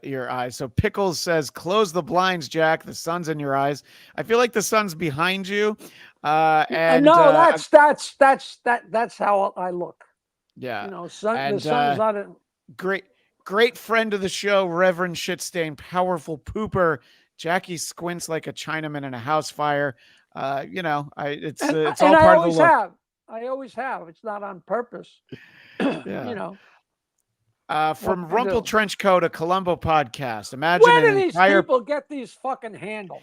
your eyes. So Pickles says, close the blinds, Jack. The sun's in your eyes. I feel like the sun's behind you. And no, that's how I look. Yeah. The sun's not a great friend of the show, Reverend Shitstain, powerful pooper. Jackie squints like a Chinaman in a house fire. It's all part of the look. I always have. It's not on purpose. Yeah. From Rumple Trenchcoat, a Columbo podcast. Imagine where do these people get these fucking handles?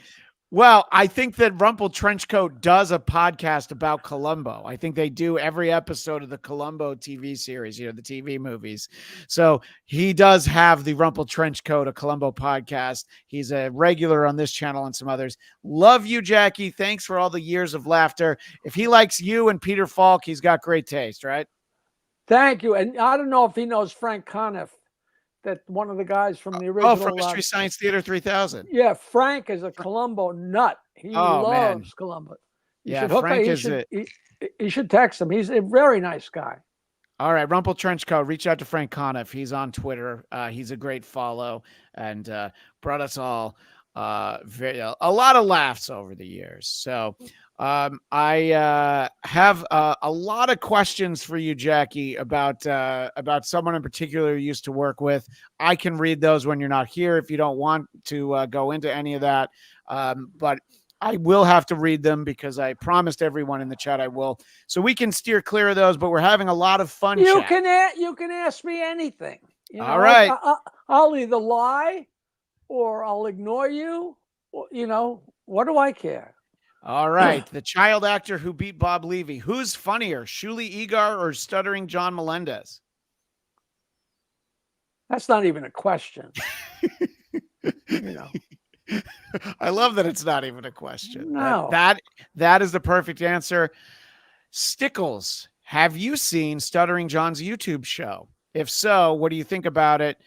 Well, I think that Rumple Trenchcoat does a podcast about Columbo. I think they do every episode of the Columbo TV series, the TV movies. So he does have the Rumple Trenchcoat, a Columbo podcast. He's a regular on this channel and some others. Love you, Jackie. Thanks for all the years of laughter. If he likes you and Peter Falk, he's got great taste, right? Thank you. And I don't know if he knows Frank Conniff, that one of the guys from the original. Oh, from Mystery Science Theater 3000. Yeah, Frank is a Columbo nut. He loves Columbo. You should text him. He's a very nice guy. All right, Rumple Trenchcoat, reach out to Frank Conniff. He's on Twitter. He's a great follow and brought us all a lot of laughs over the years. So I have a lot of questions for you, Jackie, about someone in particular you used to work with. I can read those when you're not here if you don't want to go into any of that. But I will have to read them because I promised everyone in the chat I will. So we can steer clear of those, but we're having a lot of fun. You can ask me anything. All right. I'll either lie or I'll ignore you. What do I care? All right. The child actor who beat Bob Levy. Who's funnier, Shuli Egar or stuttering John Melendez? That's not even a question. I love that it's not even a question. No. That is the perfect answer. Stickles, have you seen Stuttering John's YouTube show? If so, what do you think about it?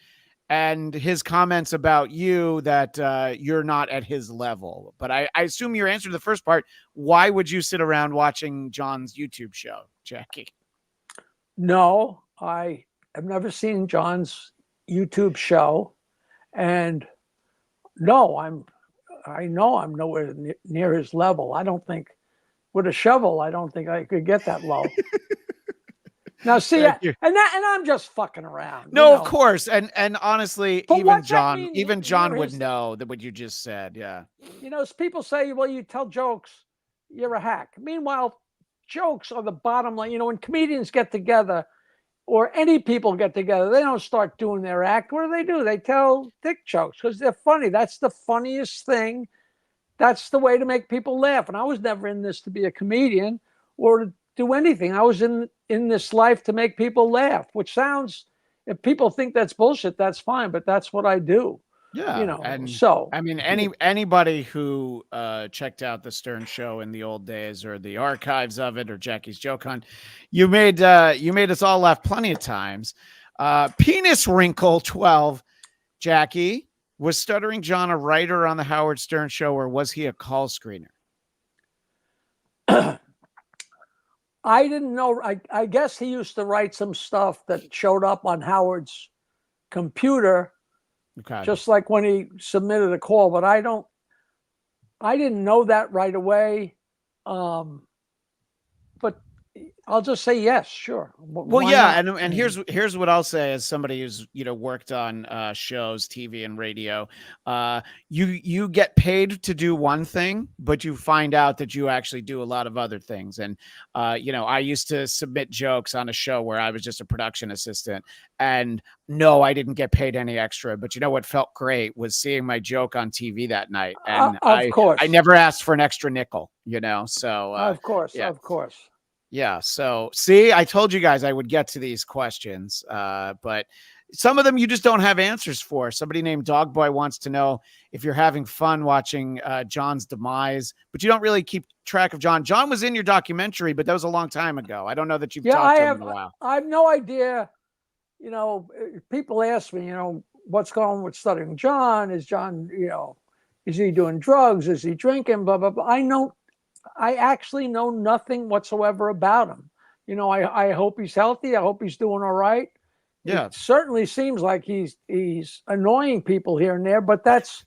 And his comments about you that you're not at his level. But I assume your answer to the first part, why would you sit around watching John's YouTube show, Jackie? No, I have never seen John's YouTube show. And no, I know I'm nowhere near his level. I don't think with a shovel, I don't think I could get that low. Now, see, and I'm just fucking around. No, of course, and honestly, but even John would know that what you just said. Yeah, people say, "Well, you tell jokes, you're a hack." Meanwhile, jokes are the bottom line. When comedians get together, or any people get together, they don't start doing their act. What do? They tell dick jokes because they're funny. That's the funniest thing. That's the way to make people laugh. And I was never in this to be a comedian or to do anything. I was in this life to make people laugh, which sounds, if people think that's bullshit, that's fine, but that's what I do. Yeah, You know, and so I mean, anybody who checked out the Stern Show in the old days or the archives of it or Jackie's Joke Hunt, you made us all laugh plenty of times. Penis Wrinkle 12, Jackie, was Stuttering John a writer on the Howard Stern Show, or was he a call screener? I didn't know. I guess he used to write some stuff that showed up on Howard's computer. Okay. Just like when he submitted a call, but I didn't know that right away. But I'll just say yes, sure. Well, Why yeah, not? and here's what I'll say as somebody who's worked on shows, TV and radio. You get paid to do one thing, but you find out that you actually do a lot of other things. And I used to submit jokes on a show where I was just a production assistant, and no, I didn't get paid any extra. But you know what felt great was seeing my joke on TV that night, and of course, I never asked for an extra nickel. So of course, yeah. of course. Yeah. So see, I told you guys I would get to these questions, but some of them you just don't have answers for. Somebody named Dogboy wants to know if you're having fun watching John's demise, but you don't really keep track of John. John was in your documentary, but that was a long time ago. I don't know that you've talked to him in a while. I have no idea. People ask me, what's going on with Stuttering John? Is John, is he doing drugs? Is he drinking? Blah, blah, blah. I actually know nothing whatsoever about him. I hope he's healthy. I hope he's doing all right. Yeah. It certainly seems like he's annoying people here and there, but that's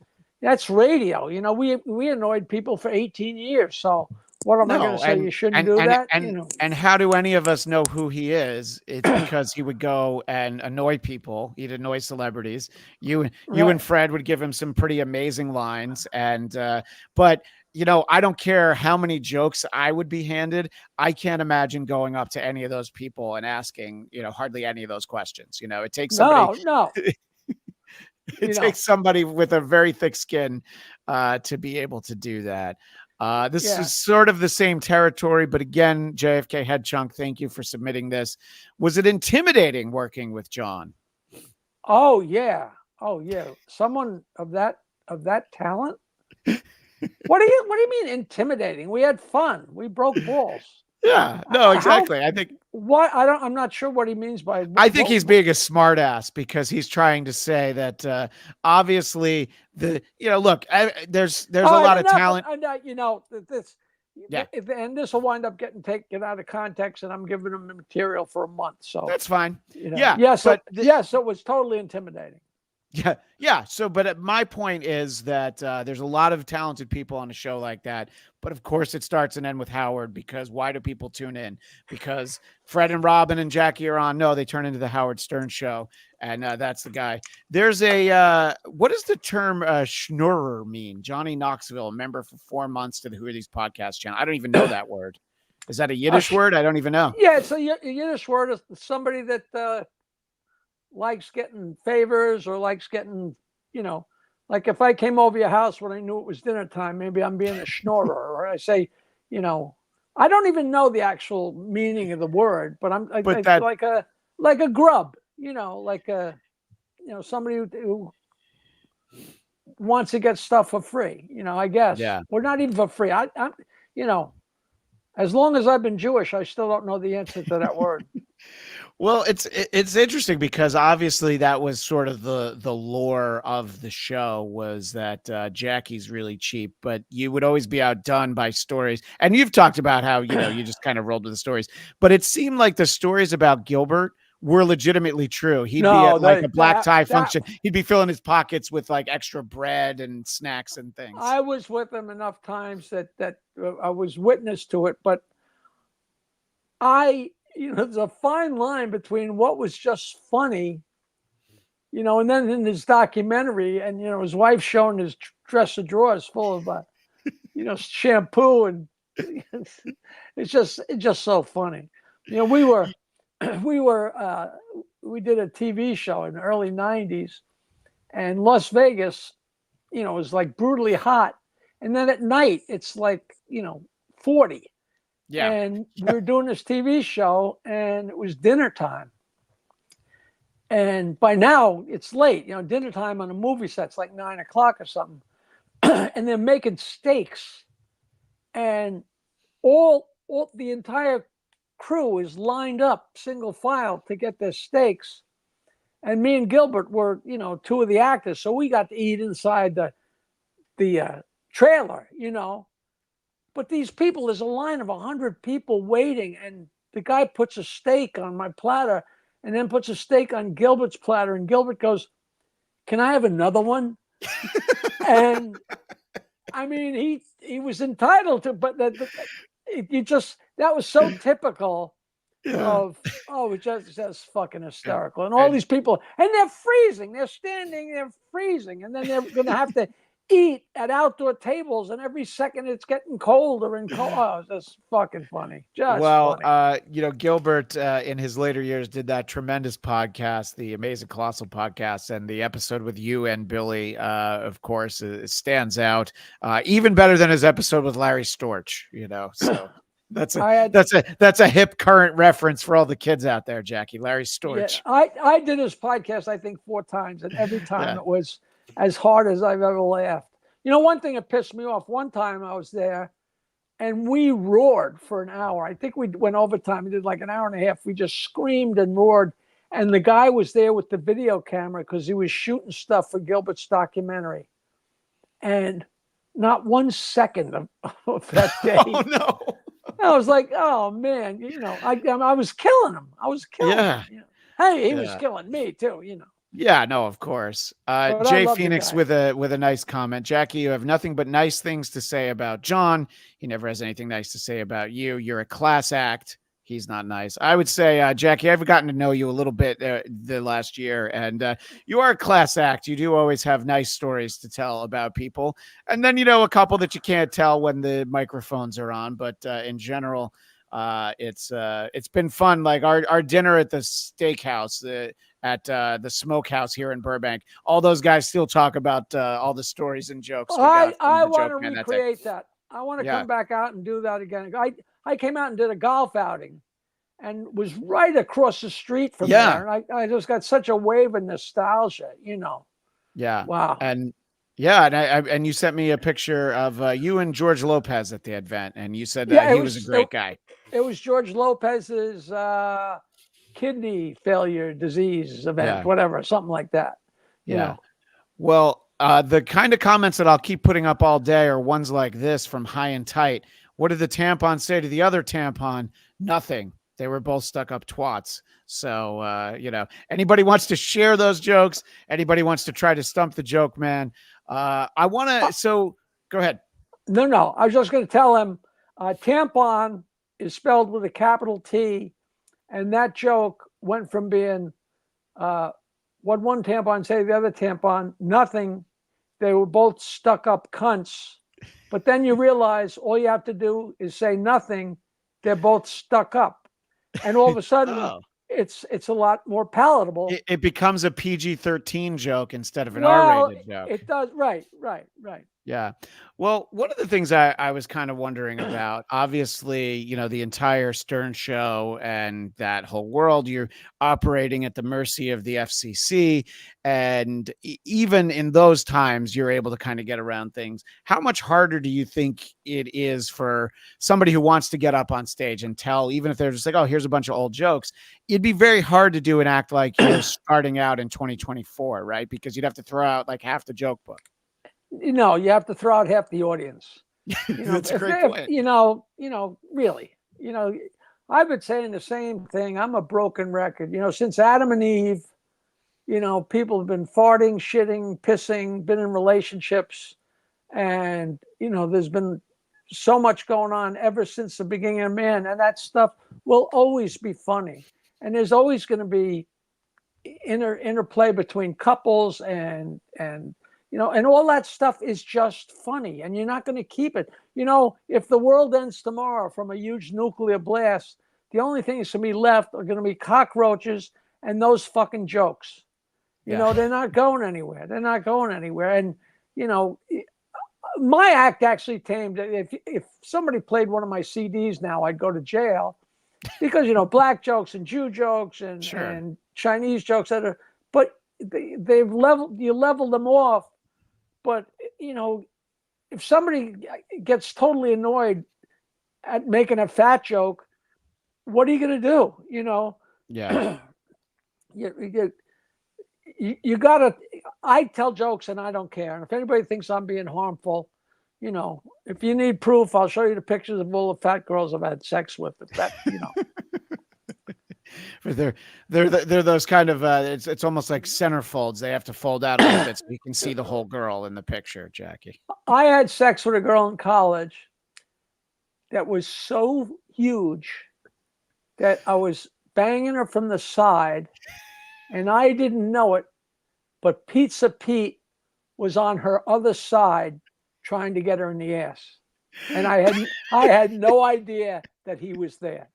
radio. We annoyed people for 18 years. So what am I going to say? You shouldn't do that? And how do any of us know who he is? It's because he would go and annoy people. He'd annoy celebrities. You and Fred would give him some pretty amazing lines. And, but I don't care how many jokes I would be handed. I can't imagine going up to any of those people and asking, hardly any of those questions. It takes somebody. No. It takes somebody with a very thick skin to be able to do that. This is sort of the same territory, but again, JFK Head Chunk, thank you for submitting this. Was it intimidating working with John? Oh yeah. Someone of that talent. What do you mean intimidating? We had fun. We broke balls. Yeah, no, exactly. I think I'm not sure what he means by. I think he's being a smart ass because he's trying to say that obviously look, there's a lot of talent. This. Yeah, and this will wind up getting taken out of context, and I'm giving him the material for a month. So that's fine. So it was totally intimidating. Yeah. So, but my point is that there's a lot of talented people on a show like that. But of course, it starts and ends with Howard, because why do people tune in? Because Fred and Robin and Jackie are on. No, they turn into the Howard Stern Show, and that's the guy. There's what does the term schnorrer mean? Johnny Knoxville, a member for 4 months to the Who Are These Podcast channel. I don't even know that word. Is that a Yiddish word? I don't even know. Yeah, it's a Yiddish word. Is somebody that likes getting favors or likes getting, like if I came over your house when I knew it was dinner time, maybe I'm being a schnorrer, or I say, I don't even know the actual meaning of the word, but I'm like a grub, somebody who wants to get stuff for free, I guess. Yeah. Or not even for free. I'm as long as I've been Jewish, I still don't know the answer to that word. Well, it's interesting because obviously that was sort of the lore of the show, was that Jackie's really cheap, but you would always be outdone by stories. And you've talked about how, you just kind of rolled with the stories, but it seemed like the stories about Gilbert were legitimately true. He'd be at a black tie function. He'd be filling his pockets with like extra bread and snacks and things. I was with him enough times that I was witness to it, but there's a fine line between what was just funny, and then in his documentary, and his wife showing his dresser drawers full of shampoo, and it's just so funny. We were we did a TV show in the early 90s, and Las Vegas, was like brutally hot. And then at night, it's like, 40. Yeah. And we were doing this TV show, and it was dinner time. And by now, it's late. Dinner time on a movie set's like 9 o'clock or something. And they're making steaks. And all the entire crew is lined up single file to get their steaks. And me and Gilbert were, two of the actors. So we got to eat inside the trailer, But these people, there's a line of 100 people waiting, and the guy puts a steak on my platter and then puts a steak on Gilbert's platter, and Gilbert goes, "Can I have another one?" And I mean, he was entitled to, but that was so typical of, it's just fucking hysterical. And all these people, and they're freezing, they're standing, they're freezing, and then they're going to have to eat at outdoor tables, and every second it's getting colder and cold. Oh, it's just fucking funny. Funny. Gilbert in his later years did that tremendous podcast, the Amazing Colossal podcast, and the episode with you and Billy, of course, stands out even better than his episode with Larry Storch. So that's a hip current reference for all the kids out there, Jackie. Larry Storch. Yeah, I did his podcast I think 4 times, and every time it was as hard as I've ever laughed. One thing that pissed me off, one time I was there and we roared for an hour. I think we went overtime. We did like an hour and a half. We just screamed and roared. And the guy was there with the video camera because he was shooting stuff for Gilbert's documentary. And not 1 second of that day. Oh, no. I was like, oh, man, I was killing him. I was killing him. Hey, he was killing me too, Yeah, no, of course. Jay Phoenix with a nice comment. Jackie, you have nothing but nice things to say about John. He never has anything nice to say about you. You're a class act. He's not nice. I would say, Jackie, I've gotten to know you a little bit the last year, and you are a class act. You do always have nice stories to tell about people. And then, a couple that you can't tell when the microphones are on. But in general, it's been fun. Like our dinner at the steakhouse, at the smokehouse here in Burbank. All those guys still talk about all the stories and jokes. I want to recreate that. I want to come back out and do that again. I came out and did a golf outing and was right across the street from there. And I just got such a wave of nostalgia, Yeah. Wow. And and you sent me a picture of you and George Lopez at the event, and you said that he was a great guy. It was George Lopez's kidney failure disease event, whatever, something like that. Yeah. Well, the kind of comments that I'll keep putting up all day are ones like this from High and Tight. What did the tampon say to the other tampon? Nothing. They were both stuck up twats. So, anybody wants to share those jokes, anybody wants to try to stump the joke, man. I want to, so go ahead. No, I was just going to tell him tampon is spelled with a capital T. And that joke went from being what one tampon say to the other tampon, nothing. They were both stuck up cunts. But then you realize all you have to do is say nothing. They're both stuck up. And all of a sudden, it's a lot more palatable. It becomes a PG-13 joke instead of an R-rated joke. It does. Right. Yeah. Well, one of the things I was kind of wondering about, obviously, the entire Stern show and that whole world, you're operating at the mercy of the FCC. And even in those times, you're able to kind of get around things. How much harder do you think it is for somebody who wants to get up on stage and tell, even if they're just like, oh, here's a bunch of old jokes? It'd be very hard to do an act like you're starting out in 2024, right? Because you'd have to throw out like half the joke book. You have to throw out half the audience. That's a great point. Really, I've been saying the same thing. I'm a broken record. Since Adam and Eve, people have been farting, shitting, pissing, been in relationships. And, there's been so much going on ever since the beginning of man. And that stuff will always be funny. And there's always going to be interplay between couples and and all that stuff is just funny, and you're not going to keep it. If the world ends tomorrow from a huge nuclear blast, the only thing that's going to be left are going to be cockroaches and those fucking jokes. You know, they're not going anywhere. They're not going anywhere. And, you know, my act actually tamed. If somebody played one of my CDs now, I'd go to jail because, you know, black jokes and Jew jokes and Chinese jokes but they've leveled them off. But, you know, if somebody gets totally annoyed at making a fat joke, what are you going to do? You know? Yeah. You gotta, I tell jokes and I don't care. And if anybody thinks I'm being harmful, you know, if you need proof, I'll show you the pictures of all the fat girls I've had sex with. If that, you know. they're those kind of it's almost like centerfolds. They have to fold out a little bit so you can see the whole girl in the picture, Jackie. I had sex with a girl in college that was so huge that I was banging her from the side and I didn't know it, but Pizza Pete was on her other side trying to get her in the ass. And I had no idea that he was there.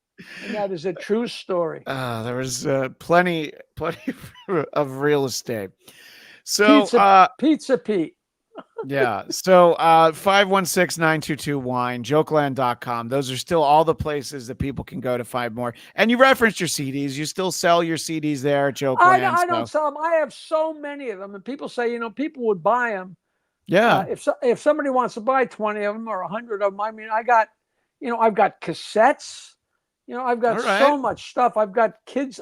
And that is a true story. There was plenty of real estate. So Pizza Pete. Yeah. So 516-922-WINE, jokeland.com. Those are still all the places that people can go to find more. And you referenced your CDs. You still sell your CDs there at Jokeland. I don't sell them. I have so many of them. And people say, you know, people would buy them. Yeah. If somebody wants to buy 20 of them or 100 of them, I mean, I've got cassettes. You know, I've got so much stuff. I got kids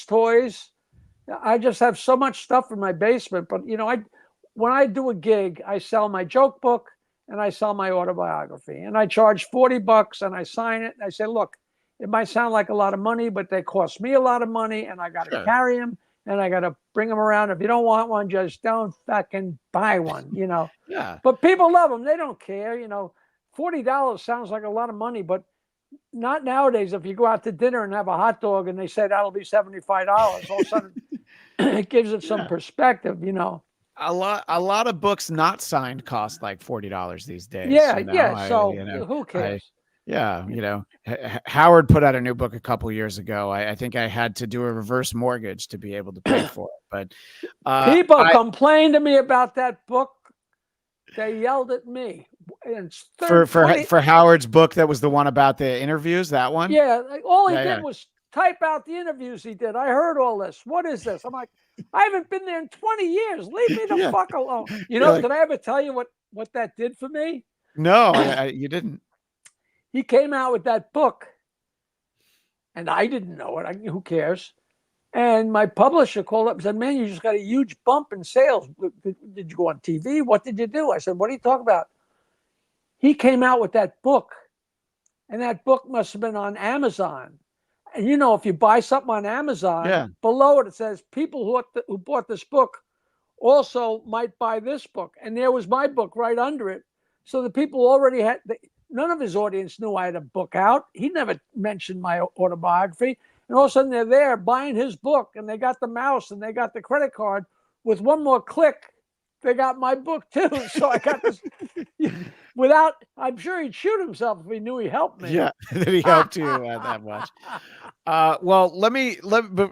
toys. I just have so much stuff in my basement. But, you know, when I do a gig, I sell my joke book and I sell my autobiography. And I charge $40 and I sign it. And I say, look, it might sound like a lot of money, but they cost me a lot of money and I got to carry them and I got to bring them around. If you don't want one, just don't fucking buy one, you know. Yeah. But people love them. They don't care, you know. $40 sounds like a lot of money, but not nowadays. If you go out to dinner and have a hot dog and they say that'll be $75, all of a sudden it gives it some perspective, you know. A lot of books not signed cost like $40 these days. Yeah, you know? yeah. So who cares? You know, Howard put out a new book a couple years ago. I think I had to do a reverse mortgage to be able to pay for it. But people complained to me about that book. They yelled at me. For Howard's book, that was the one about the interviews. That one. Yeah, all he did was type out the interviews he did. I heard all this. What is this? I'm like, I haven't been there in 20 years. Leave me the fuck alone. You know, did I ever tell you what that did for me? No, you didn't. He came out with that book, and I didn't know it. Who cares? And my publisher called up and said, man, you just got a huge bump in sales. Did you go on TV? What did you do? I said, what are you talking about? He came out with that book, and that book must have been on Amazon. And, you know, if you buy something on Amazon, below it says people who bought this book also might buy this book. And there was my book right under it. So the people already had, none of his audience knew I had a book out. He never mentioned my autobiography. And all of a sudden they're there buying his book and they got the mouse and they got the credit card. With one more click, they got my book too. So I got this I'm sure he'd shoot himself if he knew he helped me. Yeah, that he helped you that much. Well,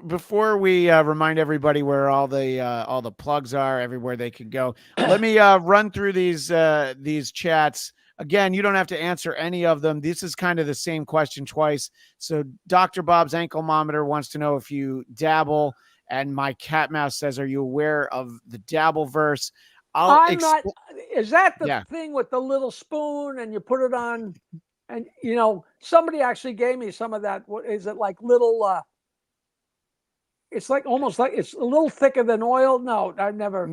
before we remind everybody where all the plugs are, everywhere they can go, let me run through these chats. Again, you don't have to answer any of them. This is kind of the same question twice. So Dr. Bob's Anklemometer wants to know if you dabble, and my cat mouse says, are you aware of the Dabbleverse? I'm not. Is that the thing with the little spoon and you put it on? And, you know, somebody actually gave me some of that. What is it, like little, it's like almost like it's a little thicker than oil. No, I never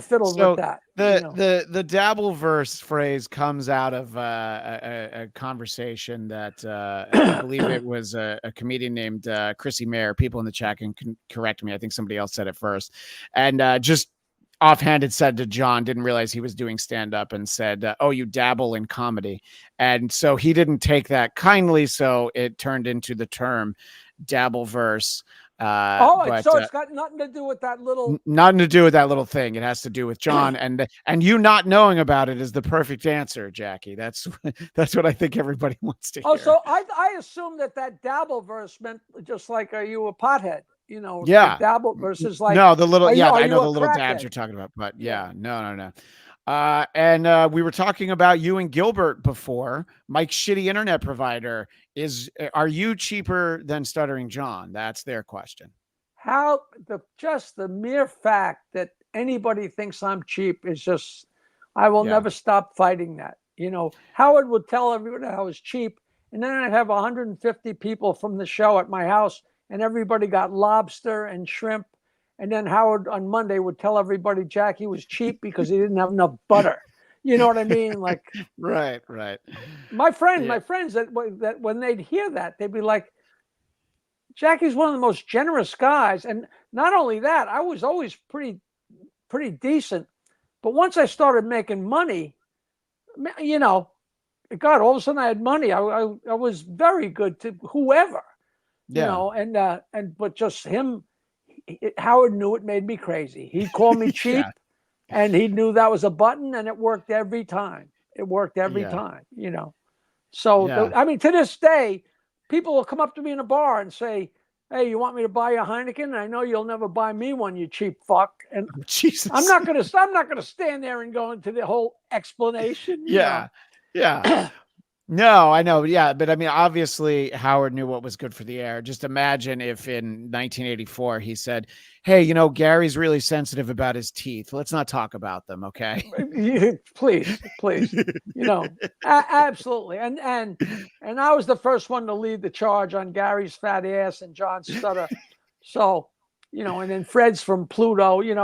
fiddled with that. The Dabbleverse phrase comes out of a conversation that I believe it was a comedian named Chrissy Mayer. People in the chat can correct me. I think somebody else said it first. And just offhanded said to John, didn't realize he was doing stand-up, and said, "Oh, you dabble in comedy." And so he didn't take that kindly, so it turned into the term Dabbleverse. So it's got nothing to do with that little. Nothing to do with that little thing. It has to do with John, and you not knowing about it is the perfect answer, Jackie. That's what I think everybody wants to hear. Oh, so I assumed that Dabbleverse meant just like, are you a pothead? Yeah. Like Dabbleverse is like, no, the little, yeah, I know the little dabs you're talking about, but yeah, no. And we were talking about you and Gilbert before. Mike's shitty internet provider are you cheaper than Stuttering John? That's their question. How the mere fact that anybody thinks I'm cheap is just, I will never stop fighting that. Howard would tell everyone I was cheap, and then I'd have 150 people from the show at my house, and everybody got lobster and shrimp. And then Howard on Monday would tell everybody Jackie was cheap because he didn't have enough butter. You know what I mean? Like, right. My friends that when they'd hear that, they'd be like, Jackie's one of the most generous guys. And not only that, I was always pretty decent. But once I started making money, God, all of a sudden I had money. I was very good to whoever, but just him. Howard knew it made me crazy. He'd call me cheap, and he knew that was a button, and it worked every time. So, to this day, people will come up to me in a bar and say, "Hey, you want me to buy you a Heineken? I know you'll never buy me one, you cheap fuck." And Jesus, I'm not gonna stand there and go into the whole explanation. Yeah. No, I know. Yeah. But I mean, obviously Howard knew what was good for the air. Just imagine if in 1984 he said, "Hey, Gary's really sensitive about his teeth. Let's not talk about them." Okay. Please. Absolutely. And I was the first one to lead the charge on Gary's fat ass and John's stutter. So, and then Fred's from Pluto, it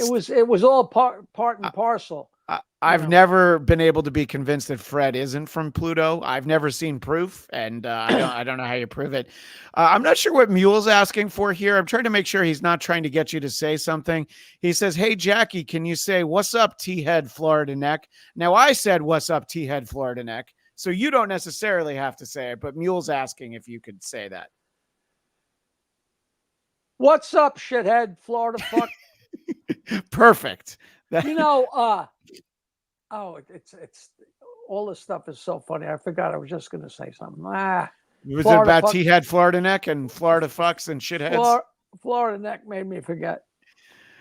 was all part and parcel. I've never been able to be convinced that Fred isn't from Pluto. I've never seen proof, and I don't know how you prove it. I'm not sure what Mule's asking for here. I'm trying to make sure he's not trying to get you to say something. He says, "Hey, Jackie, can you say, 'What's up, T-head Florida neck?'" Now, I said, "What's up, T-head Florida neck?" So you don't necessarily have to say it, but Mule's asking if you could say that. "What's up, shithead Florida fuck?" Perfect. It's all this stuff is so funny. I forgot I was just going to say something. Was it about T-head Florida neck and Florida fucks and shitheads? Florida neck made me forget.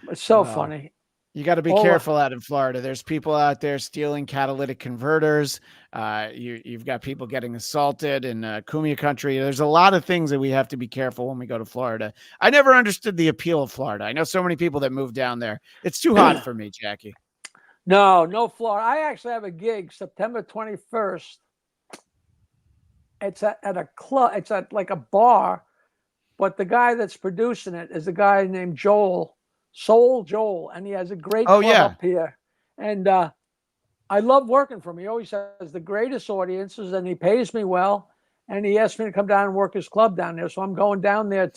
It's so funny. You got to be careful out in Florida. There's people out there stealing catalytic converters. You've got people getting assaulted in Cumia country. There's a lot of things that we have to be careful when we go to Florida. I never understood the appeal of Florida. I know so many people that move down there. It's too hot for me, Jackie. No, Florida. I actually have a gig September 21st. It's at a club. It's at like a bar, but the guy that's producing it is a guy named Soul Joel, and he has a great club up here. And I love working for him. He always has the greatest audiences, and he pays me well. And he asked me to come down and work his club down there. So I'm going down there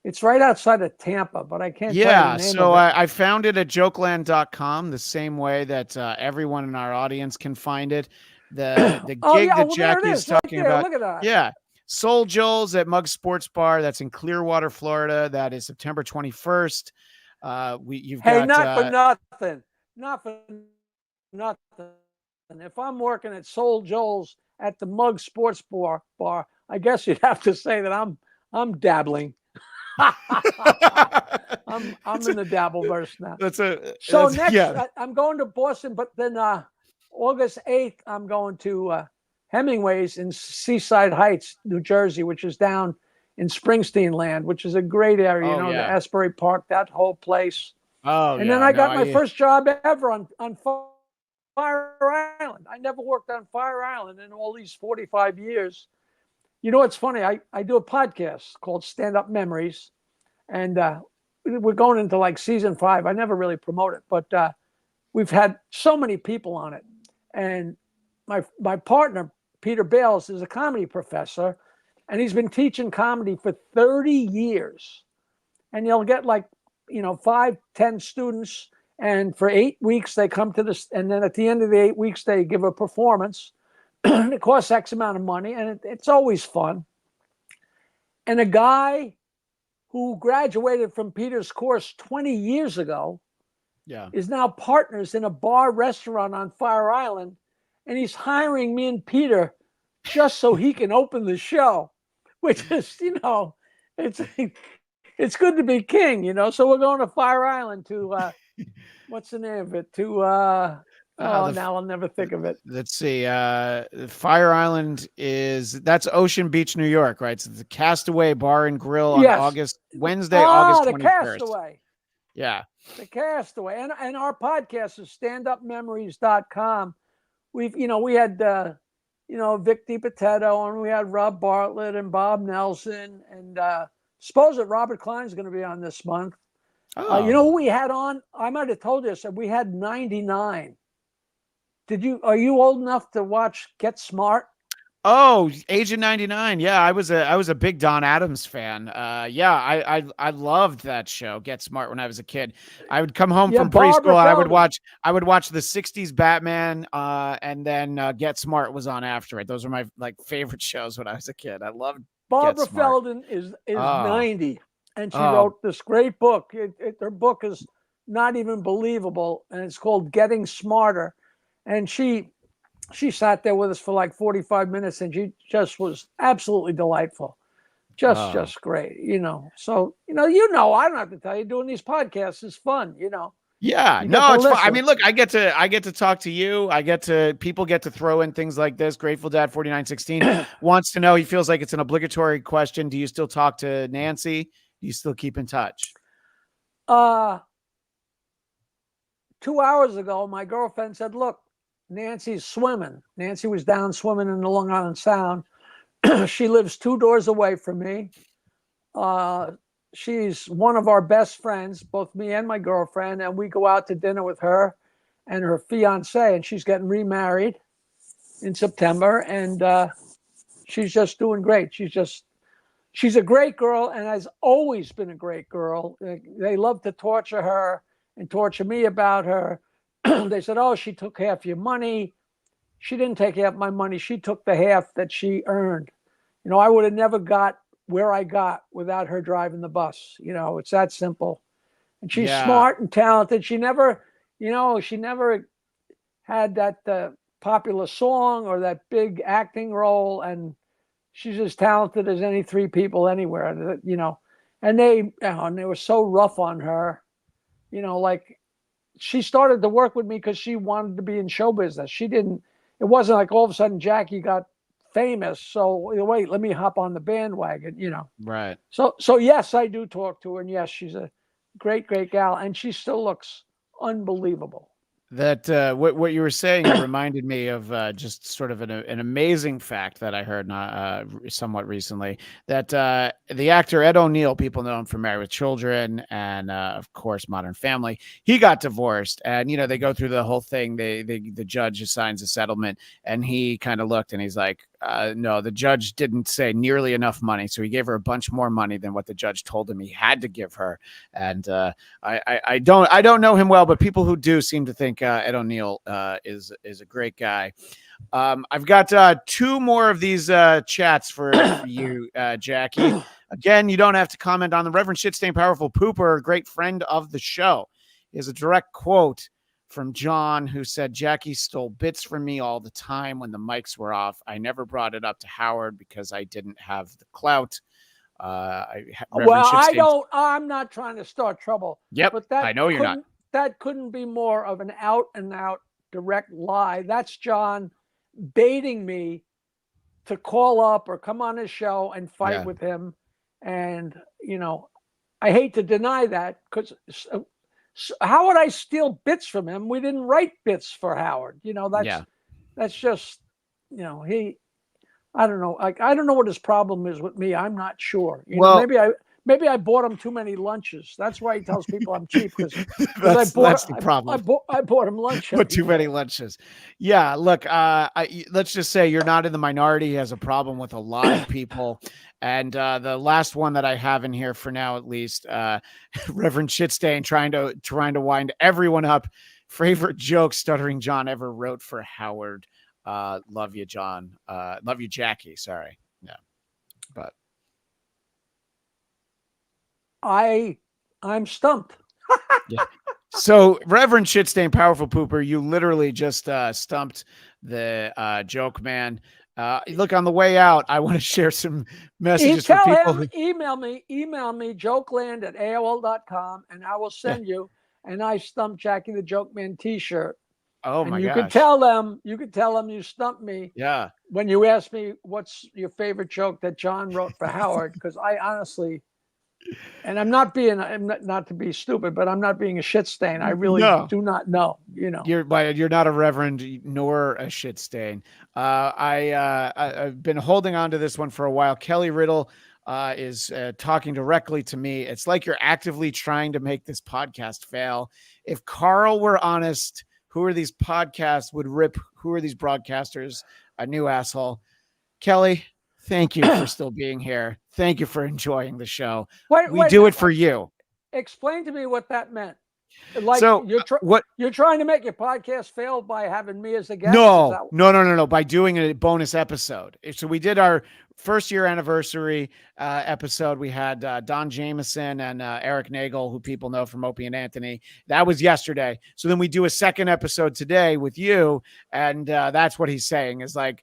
it's right outside of Tampa, but I can't tell you the name of it. I found it at jokeland.com the same way that everyone in our audience can find it. The gig that Jackie's talking about. Look at that. Yeah. Soul Joel's at Mug Sports Bar. That's in Clearwater, Florida. That is September 21st. Not for nothing. If I'm working at Soul Joel's at the Mug Sports Bar, I guess you'd have to say that I'm dabbling. I'm in the Dabbleverse now. I'm going to Boston, but then August 8th I'm going to Hemingway's in Seaside Heights, New Jersey, which is down in Springsteen land, which is a great area. The Asbury Park, that whole place. Then I got my first job ever on Fire Island. I never worked on Fire Island in all these 45 years. It's funny. I do a podcast called Stand Up Memories, and we're going into like season 5. I never really promote it, but we've had so many people on it. And my partner, Peter Bales, is a comedy professor, and he's been teaching comedy for 30 years. And you'll get like 5, 10 students, and for 8 weeks they come to this, and then at the end of the 8 weeks they give a performance. It costs X amount of money, and it's always fun. And a guy who graduated from Peter's course 20 years ago is now partners in a bar restaurant on Fire Island, and he's hiring me and Peter just so he can open the show, which is, it's good to be king, So we're going to Fire Island to what's the name of it? To now I'll never think of it. Let's see. Fire Island that's Ocean Beach, New York, right? So it's the Castaway Bar and Grill on Wednesday, August 21st. The Castaway. Yeah. The Castaway. And our podcast is standupmemories.com. We had Vic DiPatetto, and we had Rob Bartlett and Bob Nelson, and suppose that Robert Klein's going to be on this month. Oh. You know who we had on? I might have told you this. We had 99. Are you old enough to watch Get Smart? Oh, Agent 99. Yeah, I was a big Don Adams fan. I loved that show, Get Smart, when I was a kid. I would come home from preschool. I would watch the 60s Batman, and then Get Smart was on after it. Those were my favorite shows when I was a kid. I loved Barbara Feldon is 90, and she wrote this great book. Her book is not even believable, and it's called Getting Smarter. And she sat there with us for 45 minutes, and she just was absolutely delightful. Just great, So, I don't have to tell you, doing these podcasts is fun, Yeah, no, it's fun. I mean, look, I get to talk to you. People get to throw in things like this. Grateful Dad 4916 wants to know, he feels like it's an obligatory question. Do you still talk to Nancy? Do you still keep in touch? 2 hours ago, my girlfriend said, look, Nancy's swimming. Nancy was down swimming in the Long Island Sound. She lives 2 doors away from me. She's one of our best friends, both me and my girlfriend, and we go out to dinner with her and her fiance, and she's getting remarried in September, and she's just doing great. She's a great girl, and has always been a great girl. They love to torture her and torture me about her. They said, oh, she took half your money. She didn't take half my money. She took the half that she earned. I would have never got where I got without her driving the bus. It's that simple. And she's smart and talented. She never had that popular song or that big acting role. And she's as talented as any 3 people anywhere, and they were so rough on her, she started to work with me because she wanted to be in show business. It wasn't like all of a sudden Jackie got famous, so wait, let me hop on the bandwagon, Right. So yes, I do talk to her, and yes, she's a great gal, and she still looks unbelievable. That what you were saying reminded me of just sort of an amazing fact that I heard somewhat recently, that the actor Ed O'Neill, people know him from Married with Children and of course Modern Family. He got divorced, and they go through the whole thing. The judge assigns a settlement, and he kind of looked and he's like, no, the judge didn't say nearly enough money, so he gave her a bunch more money than what the judge told him he had to give her. And I don't know him well, but people who do seem to think Ed O'Neill is a great guy. I've got 2 more of these chats for you, Jackie. Again, you don't have to comment on the Reverend Shitstain Powerful Pooper, a great friend of the show. He has a direct quote from John, who said, Jackie stole bits from me all the time when the mics were off. I never brought it up to Howard because I didn't have the clout. I'm not trying to start trouble. Yep, but that I know you're not. That couldn't be more of an out and out direct lie. That's John baiting me to call up or come on his show and fight with him. And, I hate to deny that, because how would I steal bits from him? We didn't write bits for Howard. That's just, I don't know. I don't know what his problem is with me. I'm not sure. Maybe Maybe I bought him too many lunches. That's why he tells people I'm cheap because that's the problem. I bought him lunch. But too many lunches. Yeah, look, let's just say you're not in the minority. He has a problem with a lot of people. And the last one that I have in here for now, at least, Reverend Shitstain trying to wind everyone up. Favorite joke Stuttering John ever wrote for Howard. Love you, John. Love you, Jackie. Sorry. Yeah. But I'm stumped. yeah. So, Reverend Shitstain, Powerful Pooper, you literally just stumped the joke man. Look, on the way out, I want to share some messages for people. Email me, jokeland@aol.com, and I will send you an I Stumped Jackie the Joke Man t-shirt. Oh, and my you gosh. could tell them you stumped me. Yeah. When you asked me what's your favorite joke that John wrote for Howard, because I honestly, and I'm not to be stupid, but I'm not being a shit stain. I really do not know. You're not a reverend nor a shit stain. I've been holding on to this one for a while. Kelly Riddle is talking directly to me. It's like you're actively trying to make this podcast fail. If Carl were honest, who are these podcasts would rip? Who are these broadcasters? A new asshole. Kelly, thank you for still being here. Thank you for enjoying the show. We do it for you. Explain to me what that meant. Like, so you're trying to make your podcast fail by having me as a guest? No. By doing a bonus episode. So we did our first year anniversary episode. We had Don Jameson and Eric Nagel, who people know from Opie and Anthony. That was yesterday. So then we do a second episode today with you. And that's what he's saying is like,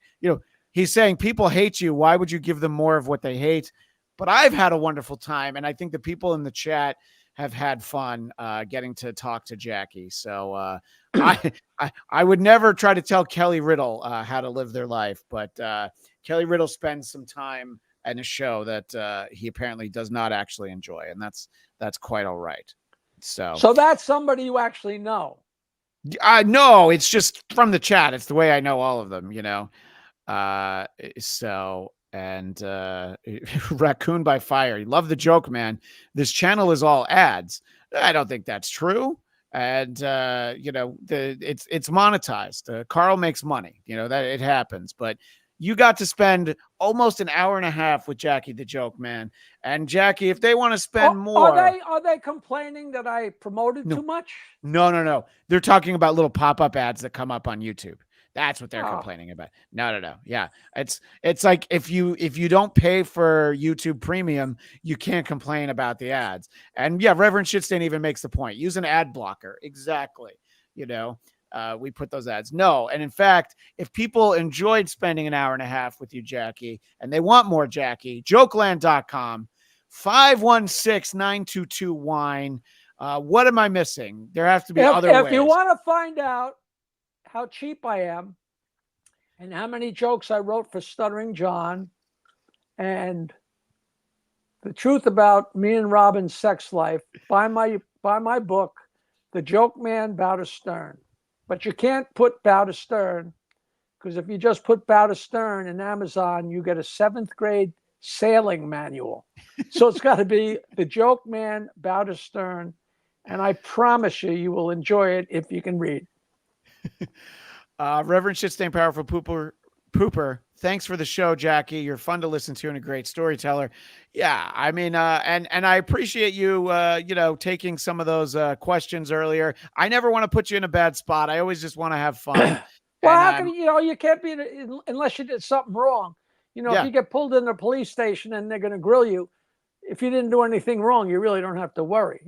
he's saying people hate you. Why would you give them more of what they hate? But I've had a wonderful time. And I think the people in the chat have had fun getting to talk to Jackie. So I would never try to tell Kelly Riddle how to live their life, but Kelly Riddle spends some time in a show that he apparently does not actually enjoy, and that's quite all right. So that's somebody you actually know. No, it's just from the chat. It's the way I know all of them, And Raccoon by Fire. You love the joke, man. This channel is all ads. I don't think that's true. And it's monetized. Carl makes money. That it happens. But you got to spend almost an hour and a half with Jackie the Joke Man. And Jackie, if they want to spend more, are they complaining that I promoted too much? No. They're talking about little pop-up ads that come up on YouTube. That's what they're complaining about. No. Yeah. It's like if you don't pay for YouTube Premium, you can't complain about the ads. And yeah, Reverend Shitstain even makes the point. Use an ad blocker. Exactly. We put those ads. No. And in fact, if people enjoyed spending an hour and a half with you, Jackie, and they want more Jackie, jokeland.com, 516-922-WINE. What am I missing? There have to be other ways. If you want to find out how cheap I am and how many jokes I wrote for Stuttering John and the truth about me and Robin's sex life, buy my book, The Joke Man, Bow to Stern. But you can't put Bow to Stern, because if you just put Bow to Stern in Amazon, you get a 7th grade sailing manual. So it's got to be The Joke Man, Bow to Stern. And I promise you will enjoy it if you can read. Reverend Shitstain, Powerful Pooper, thanks for the show, Jackie. You're fun to listen to and a great storyteller. Yeah, I mean, and I appreciate you, taking some of those questions earlier. I never want to put you in a bad spot. I always just want to have fun. Well, how can you can't be unless you did something wrong. If you get pulled in the police station and they're going to grill you, if you didn't do anything wrong, you really don't have to worry.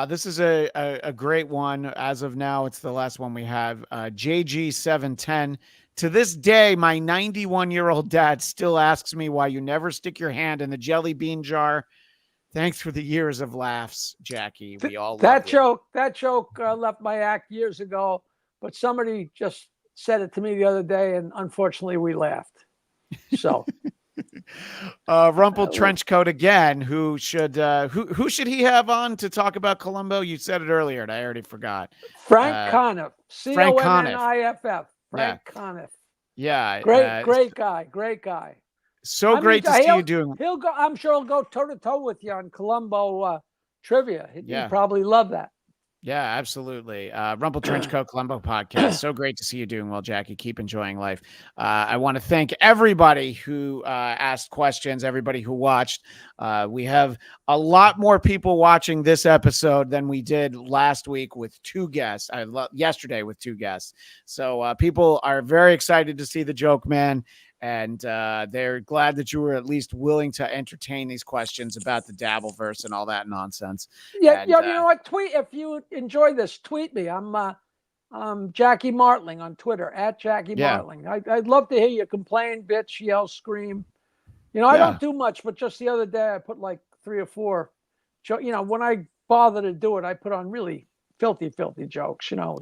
This is a great one. As of now, it's the last one we have. JG710. To this day, my 91-year-old dad still asks me why you never stick your hand in the jelly bean jar. Thanks for the years of laughs, Jackie. We all love that joke. That joke left my act years ago, but somebody just said it to me the other day, and unfortunately, we laughed. So. Rumple Trenchcoat again. Who should he have on to talk about Columbo? You said it earlier, and I already forgot. Frank Conniff. Conniff. Frank Conniff. Yeah. Great guy. great to see you doing. He'll go. I'm sure he'll go toe to toe with you on Columbo trivia. He'd probably love that. Yeah, absolutely. Rumple Trenchcoat Columbo podcast. So great to see you doing well, Jackie. Keep enjoying life. I want to thank everybody who asked questions, everybody who watched. We have a lot more people watching this episode than we did last week with 2 guests. Yesterday with 2 guests. So people are very excited to see the Joke Man. And they're glad that you were at least willing to entertain these questions about the Dabbleverse and all that nonsense. Yeah, and, you know what? Tweet if you enjoy this. Tweet me. I'm Jackie Martling on Twitter @Jackie Martling. I'd love to hear you complain, bitch, yell, scream. You know, I don't do much, but just the other day I put like 3 or 4. You know, when I bother to do it, I put on really filthy jokes. You know,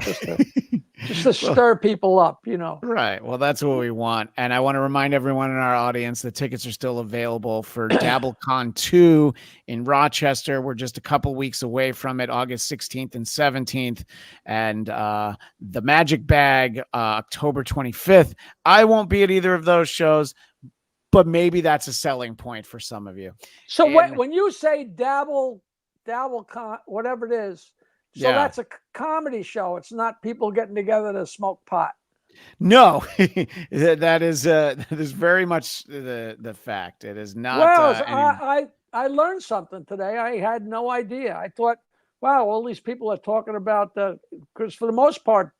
just to stir people up, you know. Right. Well, that's what we want. And I want to remind everyone in our audience that tickets are still available for DabbleCon 2 in Rochester. We're just a couple weeks away from it, August 16th and 17th. And the Magic Bag, October 25th. I won't be at either of those shows, but maybe that's a selling point for some of you. So when you say DabbleCon, whatever it is, so that's a comedy show. It's not people getting together to smoke pot. No, that is very much the fact. It is not. Well, I learned something today. I had no idea. I thought, wow, all these people are talking about because for the most part,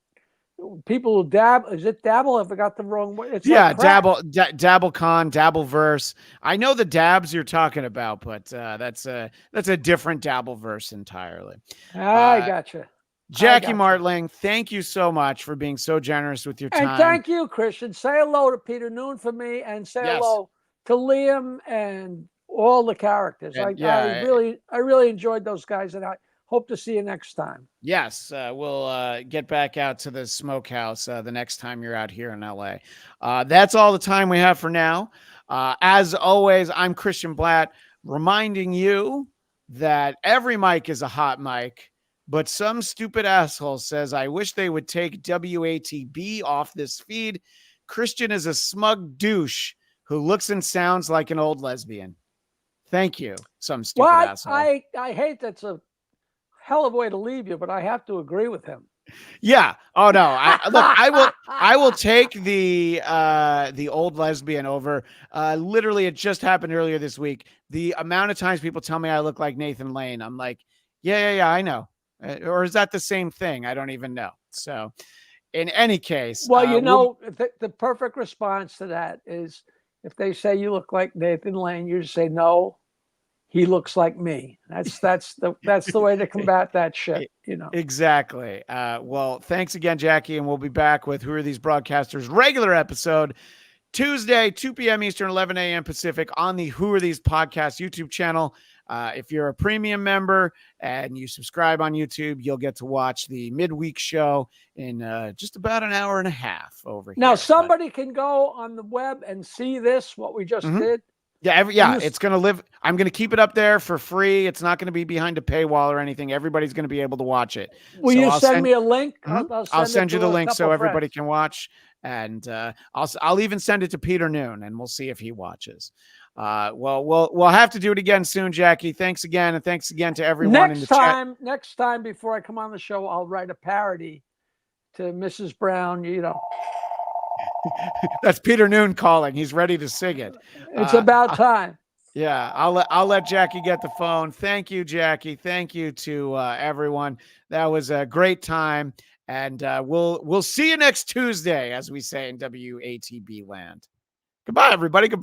people who dabble. Is it dabble? If I got the wrong word. It's DabbleCon, Dabbleverse. I know the dabs you're talking about, but that's a different Dabbleverse entirely. I gotcha. Jackie Martling, thank you so much for being so generous with your time. And thank you, Christian. Say hello to Peter Noon for me, and say hello to Liam and all the characters. I really enjoyed those guys, and I hope to see you next time. Yes, we'll get back out to the smokehouse the next time you're out here in LA. That's all the time we have for now. As always, I'm Christian Bladt, reminding you that every mic is a hot mic, but some stupid asshole says, I wish they would take WATB off this feed. Christian is a smug douche who looks and sounds like an old lesbian. Thank you, some stupid asshole. I hate that's a hell of a way to leave you, but I have to agree with him. Yeah. Oh no. I will take the old lesbian over. Literally, it just happened earlier this week. The amount of times people tell me I look like Nathan Lane, I'm like, yeah, I know. Or is that the same thing? I don't even know. So, in any case, well, the perfect response to that is if they say you look like Nathan Lane, you just say no. He looks like me. That's the way to combat that shit, you know. Exactly. Well, thanks again, Jackie, and we'll be back with Who Are These Broadcasters regular episode Tuesday, 2 p.m. Eastern, 11 a.m. Pacific on the Who Are These Podcasts YouTube channel. If you're a premium member and you subscribe on YouTube, you'll get to watch the midweek show in just about an hour and a half over here. Now, somebody can go on the web and see this, what we just did. Yeah, it's going to live. I'm going to keep it up there for free. It's not going to be behind a paywall or anything. Everybody's going to be able to watch it. Will you send me a link? I'll send you the link so everybody can watch. And I'll even send it to Peter Noon, and we'll see if he watches. Well, we'll have to do it again soon, Jackie. Thanks again, and thanks again to everyone in the chat. Next time, before I come on the show, I'll write a parody to Mrs. Brown. You know. That's Peter Noon calling. He's ready to sing it. It's about time. Yeah, I'll let Jackie get the phone. Thank you, Jackie. Thank you to everyone. That was a great time, and we'll see you next Tuesday, as we say in WATB land. Goodbye, everybody. Goodbye.